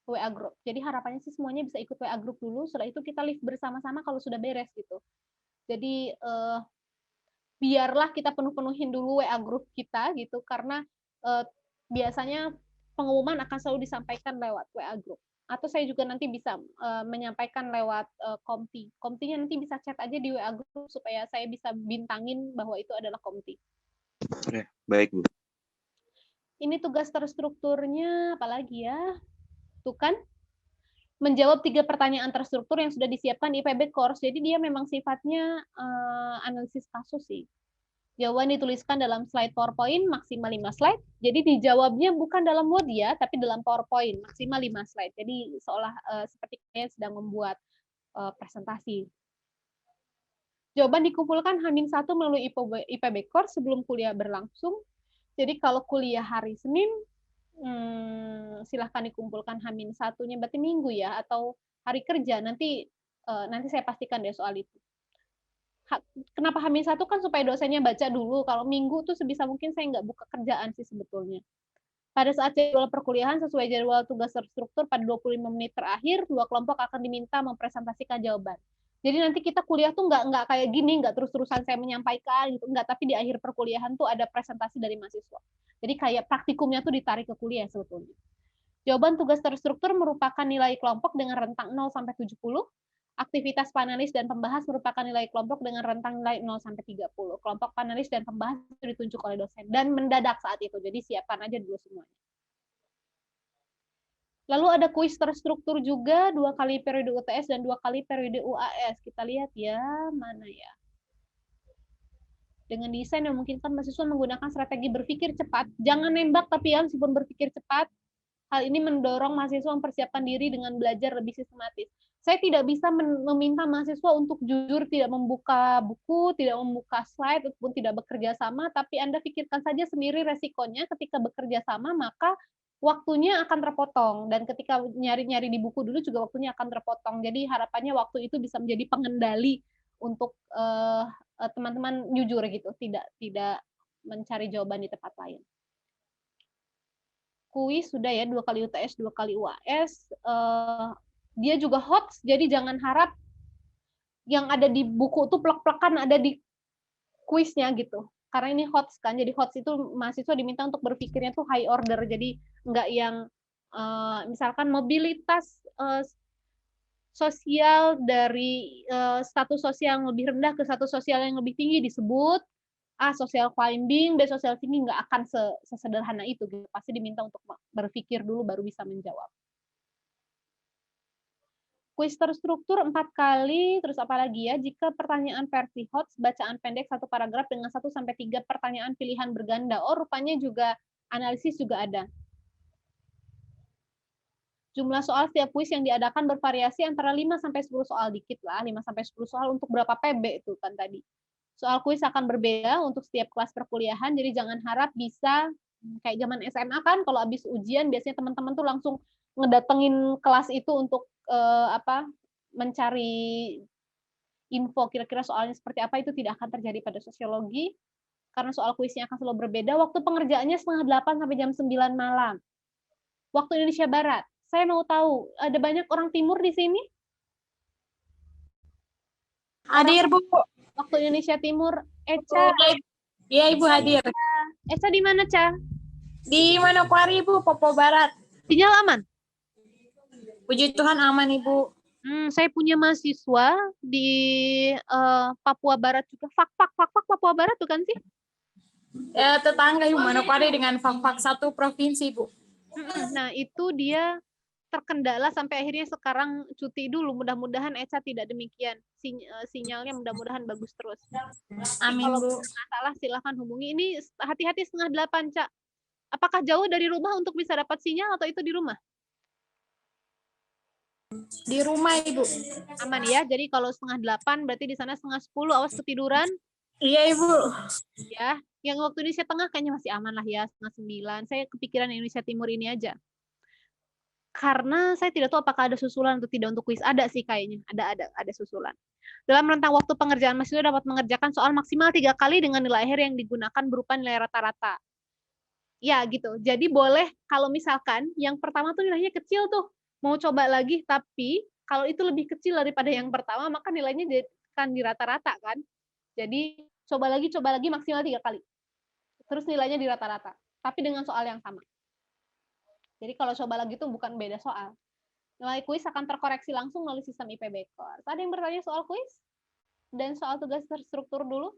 WA group. Jadi harapannya sih semuanya bisa ikut WA group dulu, setelah itu kita live bersama-sama kalau sudah beres gitu. Jadi biarlah kita penuhin dulu WA group kita gitu, karena biasanya pengumuman akan selalu disampaikan lewat WA group. Atau saya juga nanti bisa menyampaikan lewat Komti. Komtinya nanti bisa chat aja di WA group supaya saya bisa bintangin bahwa itu adalah Komti. Oke, baik, Bu. Ini tugas terstrukturnya apalagi ya? Tuh kan, menjawab 3 pertanyaan terstruktur yang sudah disiapkan di IPB Course. Jadi dia memang sifatnya analisis kasus sih. Jawaban dituliskan dalam slide PowerPoint, maksimal 5 slide. Jadi dijawabnya bukan dalam Word ya, tapi dalam PowerPoint, maksimal 5 slide. Jadi seolah seperti kalian sedang membuat presentasi. Jawaban dikumpulkan H-1 melalui IPB Course sebelum kuliah berlangsung. Jadi kalau kuliah hari Senin, silahkan dikumpulkan H-1-nya, berarti minggu ya, atau hari kerja, nanti saya pastikan deh soal itu. Kenapa H-1 kan supaya dosennya baca dulu, kalau minggu tuh sebisa mungkin saya nggak buka kerjaan sih sebetulnya. Pada saat jadwal perkuliahan sesuai jadwal tugas terstruktur pada 25 menit terakhir, 2 kelompok akan diminta mempresentasikan jawaban. Jadi nanti kita kuliah tuh nggak kayak gini, nggak terus-terusan saya menyampaikan gitu, nggak, tapi di akhir perkuliahan tuh ada presentasi dari mahasiswa. Jadi kayak praktikumnya tuh ditarik ke kuliah sebetulnya. Jawaban tugas terstruktur merupakan nilai kelompok dengan rentang 0 sampai 70. Aktivitas panelis dan pembahas merupakan nilai kelompok dengan rentang nilai 0 sampai 30. Kelompok panelis dan pembahas itu ditunjuk oleh dosen dan mendadak saat itu. Jadi siapkan aja dulu semuanya. Lalu ada kuis terstruktur juga, 2 kali periode UTS dan 2 kali periode UAS. Kita lihat ya, mana ya. Dengan desain yang memungkinkan mahasiswa menggunakan strategi berpikir cepat. Jangan nembak, tapi ya meskipun berpikir cepat. Hal ini mendorong mahasiswa mempersiapkan diri dengan belajar lebih sistematis. Saya tidak bisa meminta mahasiswa untuk jujur tidak membuka buku, tidak membuka slide, ataupun tidak bekerja sama, tapi Anda pikirkan saja sendiri resikonya ketika bekerja sama, maka waktunya akan terpotong. Dan ketika nyari-nyari di buku dulu juga waktunya akan terpotong. Jadi harapannya waktu itu bisa menjadi pengendali untuk teman-teman jujur gitu, tidak mencari jawaban di tempat lain. Kuis sudah ya, 2 kali UTS, 2 kali UAS. Dia juga HOTS, jadi jangan harap yang ada di buku itu plek-plekan ada di kuisnya gitu. Karena ini HOTS kan, jadi HOTS itu mahasiswa diminta untuk berpikirnya tuh high order, jadi nggak yang misalkan mobilitas sosial dari status sosial yang lebih rendah ke status sosial yang lebih tinggi disebut social climbing, B social tinggi, nggak akan sesederhana itu gitu. Pasti diminta untuk berpikir dulu baru bisa menjawab. Kuis terstruktur 4 kali, terus apa lagi ya? Jika pertanyaan versi HOTS, bacaan pendek 1 paragraf dengan 1-3 pertanyaan pilihan berganda. Oh, rupanya juga analisis juga ada. Jumlah soal setiap kuis yang diadakan bervariasi antara 5 sampai 10 soal, dikit lah, 5 sampai 10 soal untuk berapa PB itu kan tadi. Soal kuis akan berbeda untuk setiap kelas perkuliahan, jadi jangan harap bisa kayak zaman SMA kan, kalau habis ujian biasanya teman-teman tuh langsung ngedatengin kelas itu untuk mencari info kira-kira soalnya seperti apa. Itu tidak akan terjadi pada sosiologi karena soal kuisnya akan selalu berbeda. Waktu pengerjaannya 7:30 sampai jam 9 malam. Waktu Indonesia Barat. Saya mau tahu, ada banyak orang timur di sini? Hadir, Bu. Waktu Indonesia Timur, Eca. Iya, Ibu hadir. Eca di mana, Ca? Di Manokwari, Bu, Papua Barat. Sinyal aman? Puji Tuhan aman, Ibu. Saya punya mahasiswa di Papua Barat juga. Fakfak Papua Barat bukan sih? Tetangga Ibu, Manokwari dengan Fakfak satu provinsi, Bu. Nah, itu dia terkendala sampai akhirnya sekarang cuti dulu. Mudah-mudahan Eca tidak demikian. Sinyalnya mudah-mudahan bagus terus. Amin, kalau Bu. masalah silahkan hubungi. Ini hati-hati 7:30, Cak. Apakah jauh dari rumah untuk bisa dapat sinyal atau itu di rumah? Di rumah, Ibu. Aman ya. Jadi kalau 7:30 berarti di sana 9:30. Awas ketiduran. Iya, Ibu. Ya, yang waktu Indonesia Tengah kayaknya masih aman lah ya, 8:30. Saya kepikiran Indonesia Timur ini aja. Karena saya tidak tahu apakah ada susulan atau tidak untuk kuis. Ada sih kayaknya, ada susulan. Dalam rentang waktu pengerjaan, mahasiswa dapat mengerjakan soal maksimal 3 kali dengan nilai akhir yang digunakan berupa nilai rata-rata. Ya gitu. Jadi boleh kalau misalkan yang pertama tuh nilainya kecil tuh, mau coba lagi, tapi kalau itu lebih kecil daripada yang pertama, maka nilainya akan di rata-rata kan. Jadi coba lagi maksimal 3 kali. Terus nilainya di rata-rata, tapi dengan soal yang sama. Jadi kalau coba lagi itu bukan beda soal. Nilai kuis akan terkoreksi langsung melalui sistem IPB Core. Ada yang bertanya soal kuis? Dan soal tugas terstruktur dulu?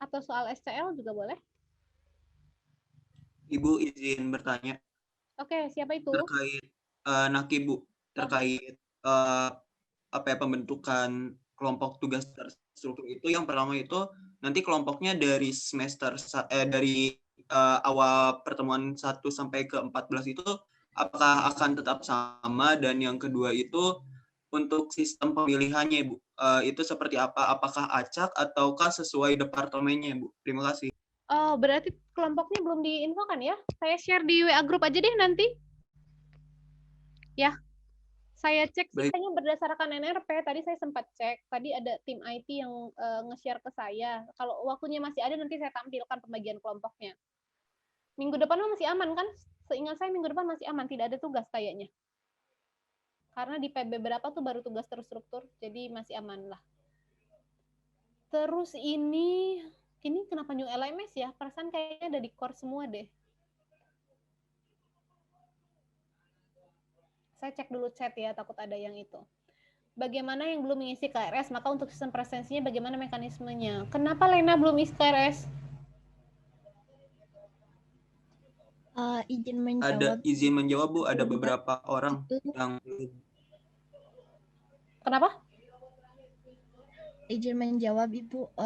Atau soal SCL juga boleh? Ibu izin bertanya. Oke, siapa itu? Terkait Naki, Bu. Terkait pembentukan kelompok tugas terstruktur itu. Yang pertama itu nanti kelompoknya dari semester dari awal pertemuan 1 sampai ke 14 itu apakah akan tetap sama, dan yang kedua itu untuk sistem pemilihannya, Bu, itu seperti apa? Apakah acak ataukah sesuai departemennya, Bu? Terima kasih. Oh, berarti kelompoknya belum diinfokan ya? Saya share di WA grup aja deh nanti. Ya. Saya cek sih kayaknya berdasarkan NRP, tadi saya sempat cek, tadi ada tim IT yang nge-share ke saya. Kalau waktunya masih ada, nanti saya tampilkan pembagian kelompoknya. Minggu depan masih aman kan? Seingat saya minggu depan masih aman, tidak ada tugas kayaknya. Karena di PB berapa tuh baru tugas terstruktur, jadi masih aman lah. Terus ini kenapa new LMS ya? Perasaan kayaknya ada di core semua deh. Saya cek dulu chat ya, takut ada yang itu. Bagaimana yang belum mengisi KRS? Maka untuk sistem presensinya bagaimana mekanismenya? Kenapa Lena belum isi KRS? Izin menjawab. Ada izin menjawab, Bu. Ada beberapa orang yang Kenapa? Izin menjawab, Ibu.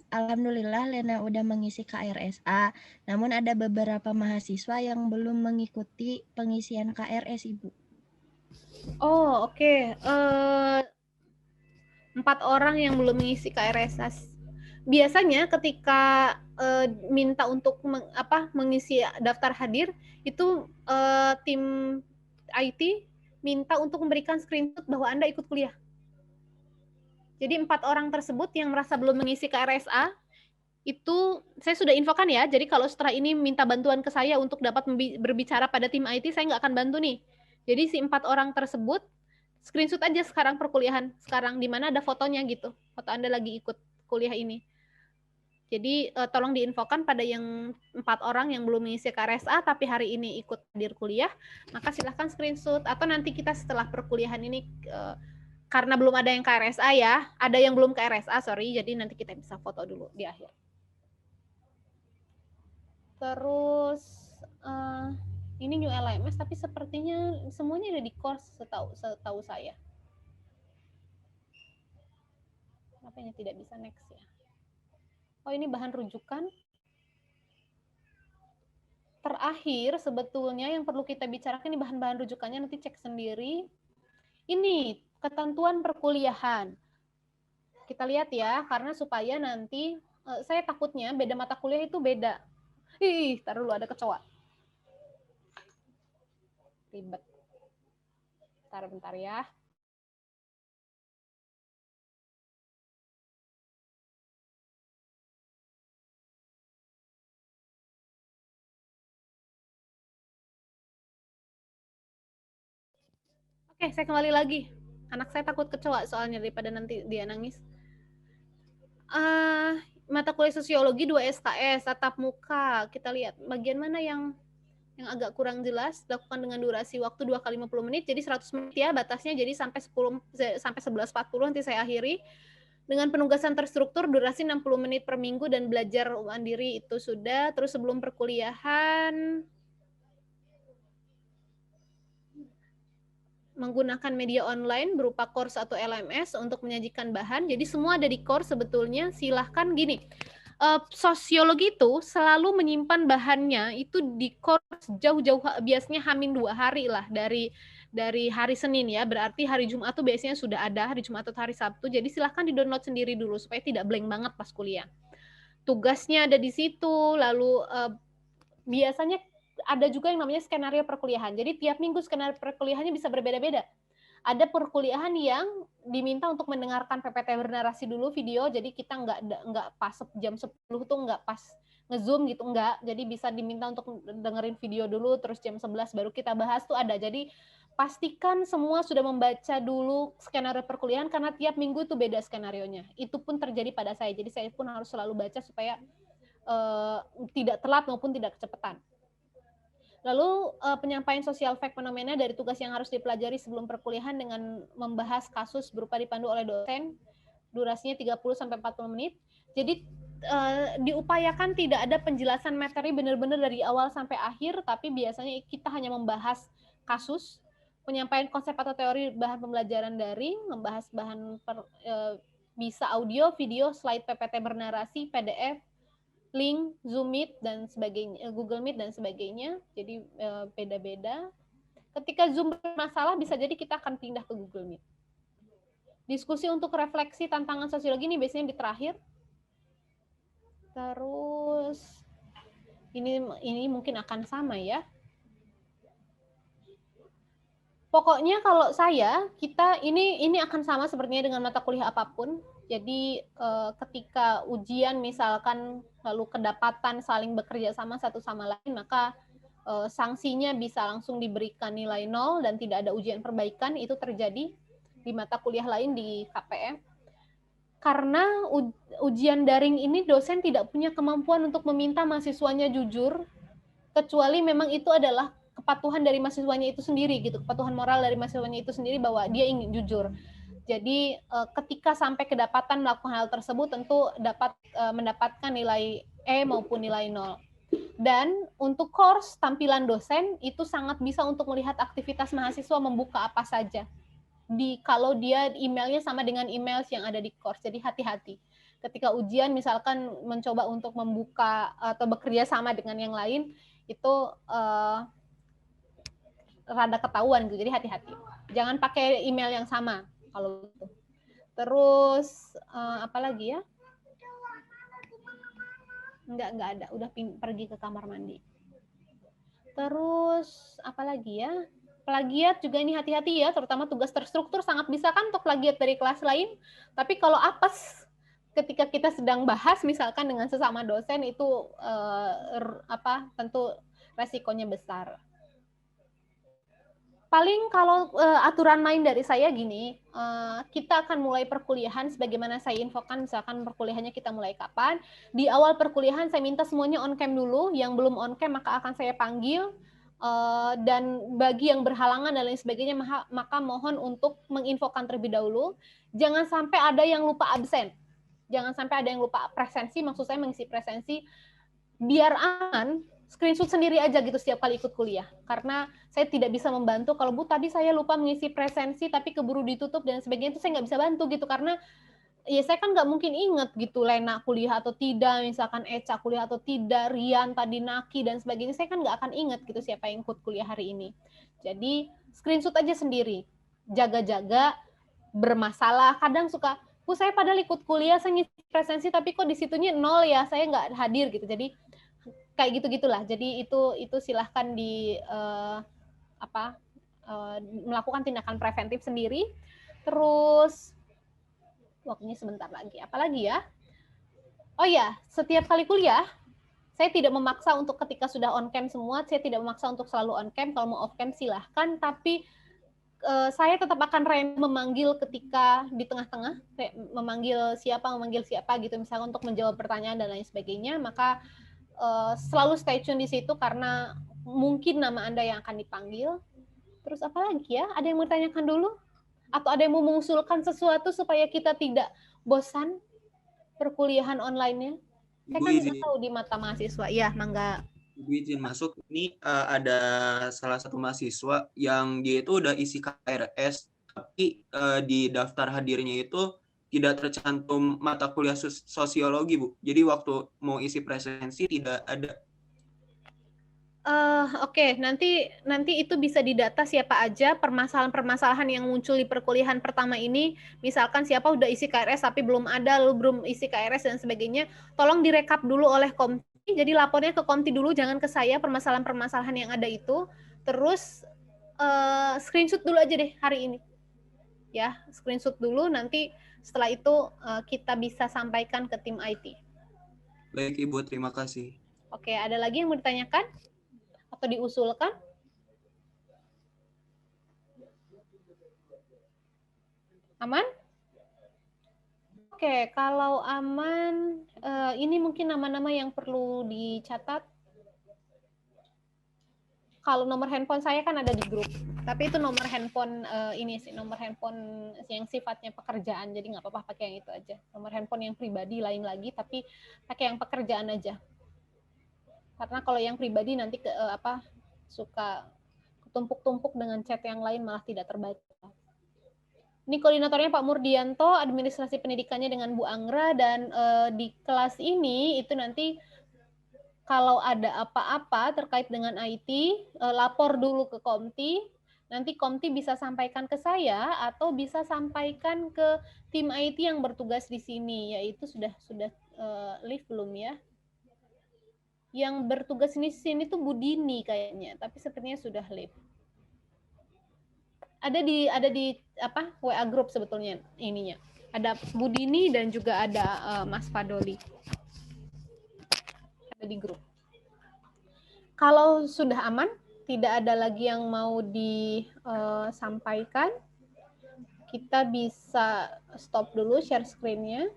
Alhamdulillah Lena udah mengisi KRSA. Namun ada beberapa mahasiswa yang belum mengikuti pengisian KRS, Ibu. Oh, oke. 4 orang yang belum mengisi KRS. Biasanya ketika minta untuk mengisi daftar hadir, itu tim IT minta untuk memberikan screenshot bahwa Anda ikut kuliah. Jadi 4 orang tersebut yang merasa belum mengisi KRSA, itu saya sudah infokan ya. Jadi kalau setelah ini minta bantuan ke saya untuk dapat berbicara pada tim IT, saya nggak akan bantu nih. Jadi si 4 orang tersebut screenshot aja sekarang perkuliahan sekarang, di mana ada fotonya gitu, foto Anda lagi ikut kuliah ini. Jadi tolong diinfokan pada yang 4 orang yang belum mengisi KRSA tapi hari ini ikut hadir kuliah, maka silahkan screenshot. Atau nanti kita setelah perkuliahan ini karena belum ada yang KRSA ya, ada yang belum KRSA, sorry, jadi nanti kita bisa foto dulu di akhir. Terus ini new LMS, tapi sepertinya semuanya ada di course setahu saya. Kenapa ini tidak bisa next ya? Oh, ini bahan rujukan. terakhir sebetulnya yang perlu kita bicarakan di bahan-bahan rujukannya, nanti cek sendiri. Ini ketentuan perkuliahan. Kita lihat ya, karena supaya nanti saya takutnya beda mata kuliah itu beda. Taruh dulu ada kecoa. Ribet. Bentar ya. Oke, saya kembali lagi. Anak saya takut kecoa soalnya daripada nanti dia nangis. Mata kuliah sosiologi 2 SKS, tatap muka. Kita lihat bagian mana yang agak kurang jelas. Lakukan dengan durasi waktu 2 kali 50 menit, jadi 100 menit ya batasnya, jadi sampai 11.40 nanti saya akhiri. Dengan penugasan terstruktur, durasi 60 menit per minggu dan belajar mandiri itu sudah. Terus sebelum perkuliahan, menggunakan media online berupa course atau LMS untuk menyajikan bahan. Jadi semua ada di course sebetulnya. Silahkan gini, sosiologi itu selalu menyimpan bahannya itu di course jauh-jauh, biasanya hamin 2 hari lah dari hari Senin ya. Berarti hari Jumat tuh biasanya sudah ada, hari Jumat atau hari Sabtu. Jadi silahkan di-download sendiri dulu supaya tidak blank banget pas kuliah. Tugasnya ada di situ, lalu biasanya ada juga yang namanya skenario perkuliahan. Jadi tiap minggu skenario perkuliahannya bisa berbeda-beda. Ada perkuliahan yang diminta untuk mendengarkan PPT bernarasi dulu video, jadi kita nggak pas jam 10 tuh nggak pas nge-zoom gitu, nggak. Jadi bisa diminta untuk dengerin video dulu, terus jam 11 baru kita bahas tuh ada. Jadi pastikan semua sudah membaca dulu skenario perkuliahan, karena tiap minggu itu beda skenarionya. Itu pun terjadi pada saya, jadi saya pun harus selalu baca supaya tidak telat maupun tidak kecepatan. Lalu penyampaian sosial fact fenomena dari tugas yang harus dipelajari sebelum perkuliahan dengan membahas kasus berupa dipandu oleh dosen, durasinya 30-40 menit. Jadi diupayakan tidak ada penjelasan materi benar-benar dari awal sampai akhir, tapi biasanya kita hanya membahas kasus, penyampaian konsep atau teori bahan pembelajaran daring, membahas bahan bisa audio, video, slide PPT bernarasi, PDF, link, Zoom Meet dan sebagainya, Google Meet dan sebagainya. Jadi beda-beda. Ketika Zoom bermasalah, bisa jadi kita akan pindah ke Google Meet. Diskusi untuk refleksi tantangan sosiologi ini biasanya di terakhir. Terus ini mungkin akan sama ya. Pokoknya kalau kita ini akan sama sepertinya dengan mata kuliah apapun. Jadi ketika ujian misalkan lalu kedapatan saling bekerja sama satu sama lain, maka sanksinya bisa langsung diberikan nilai 0 dan tidak ada ujian perbaikan. Itu terjadi di mata kuliah lain di KPM. Karena ujian daring ini dosen tidak punya kemampuan untuk meminta mahasiswanya jujur, kecuali memang itu adalah kepatuhan dari mahasiswanya itu sendiri gitu, kepatuhan moral dari mahasiswanya itu sendiri bahwa dia ingin jujur. Jadi ketika sampai kedapatan melakukan hal tersebut tentu dapat mendapatkan nilai E maupun nilai 0. Dan untuk course tampilan dosen itu sangat bisa untuk melihat aktivitas mahasiswa membuka apa saja. Kalau dia emailnya sama dengan email yang ada di course. Jadi hati-hati. Ketika ujian misalkan mencoba untuk membuka atau bekerja sama dengan yang lain, itu rada ketahuan gitu. Jadi hati-hati. Jangan pakai email yang sama kalau gitu. Terus apa lagi ya? Enggak ada. Udah pergi ke kamar mandi. Terus apa lagi ya? Plagiat juga ini hati-hati ya, terutama tugas terstruktur sangat bisa kan untuk plagiat dari kelas lain. Tapi kalau apes ketika kita sedang bahas misalkan dengan sesama dosen itu tentu resikonya besar. Paling kalau aturan main dari saya gini, kita akan mulai perkuliahan sebagaimana saya infokan, misalkan perkuliahannya kita mulai kapan. Di awal perkuliahan saya minta semuanya on cam dulu, yang belum on cam maka akan saya panggil, dan bagi yang berhalangan dan lain sebagainya maka mohon untuk menginfokan terlebih dahulu. Jangan sampai ada yang lupa absen, jangan sampai ada yang lupa presensi, maksud saya mengisi presensi, biar aman. Screenshot sendiri aja gitu setiap kali ikut kuliah. Karena saya tidak bisa membantu. Kalau Bu tadi saya lupa mengisi presensi tapi keburu ditutup dan sebagainya, itu saya nggak bisa bantu gitu. Karena ya saya kan nggak mungkin inget gitu Lena kuliah atau tidak, misalkan Eca kuliah atau tidak, Rian tadi Naki dan sebagainya, saya kan nggak akan inget gitu siapa yang ikut kuliah hari ini. Jadi screenshot aja sendiri, jaga-jaga bermasalah. Kadang suka, saya padahal ikut kuliah, saya ngisi presensi tapi kok di situnya 0 ya, saya nggak hadir gitu. Jadi kayak gitu-gitulah. Jadi itu silahkan melakukan tindakan preventif sendiri. Terus waktunya sebentar lagi. Apalagi ya? Oh ya, setiap kali kuliah, saya tidak memaksa untuk ketika sudah on cam semua, saya tidak memaksa untuk selalu on cam. Kalau mau off cam silahkan, tapi saya tetap akan memanggil ketika di tengah-tengah, memanggil siapa gitu, misalnya untuk menjawab pertanyaan dan lain sebagainya. Maka selalu stay tune di situ karena mungkin nama Anda yang akan dipanggil. Terus apa lagi ya? Ada yang mau ditanyakan dulu? Atau ada yang mau mengusulkan sesuatu supaya kita tidak bosan perkuliahan online-nya? Saya kan nggak tahu di mata mahasiswa. Ya, mangga. Ibu izin masuk. Ini ada salah satu mahasiswa yang dia itu udah isi KRS, tapi di daftar hadirnya itu tidak tercantum mata kuliah sosiologi, Bu. Jadi waktu mau isi presensi tidak ada. Oke, nanti itu bisa didata siapa aja permasalahan-permasalahan yang muncul di perkuliahan pertama ini. Misalkan siapa udah isi KRS tapi belum ada, lalu belum isi KRS dan sebagainya. Tolong direkap dulu oleh Komti. Jadi lapornya ke Komti dulu, jangan ke saya permasalahan-permasalahan yang ada itu. Terus screenshot dulu aja deh hari ini. Ya, screenshot dulu, nanti setelah itu kita bisa sampaikan ke tim IT. Baik Ibu, terima kasih. Oke, ada lagi yang mau ditanyakan? Atau diusulkan? Aman? Oke, kalau aman, ini mungkin nama-nama yang perlu dicatat. Kalau nomor handphone saya kan ada di grup, tapi itu nomor handphone ini sih, nomor handphone yang sifatnya pekerjaan, jadi nggak apa-apa pakai yang itu aja. Nomor handphone yang pribadi lain lagi, tapi pakai yang pekerjaan aja. Karena kalau yang pribadi nanti suka ketumpuk-tumpuk dengan chat yang lain malah tidak terbaca. Ini koordinatornya Pak Murdianto, administrasi pendidikannya dengan Bu Anggra, dan di kelas ini itu nanti kalau ada apa-apa terkait dengan IT, lapor dulu ke Komti, nanti Komti bisa sampaikan ke saya atau bisa sampaikan ke tim IT yang bertugas di sini, yaitu sudah live belum ya? Yang bertugas di sini tuh Bu Dini kayaknya, tapi sepertinya sudah live. Ada di WA group sebetulnya ininya. Ada Bu Dini dan juga ada Mas Fadoli. Ada di grup. Kalau sudah aman, tidak ada lagi yang mau disampaikan, kita bisa stop dulu share screen-nya.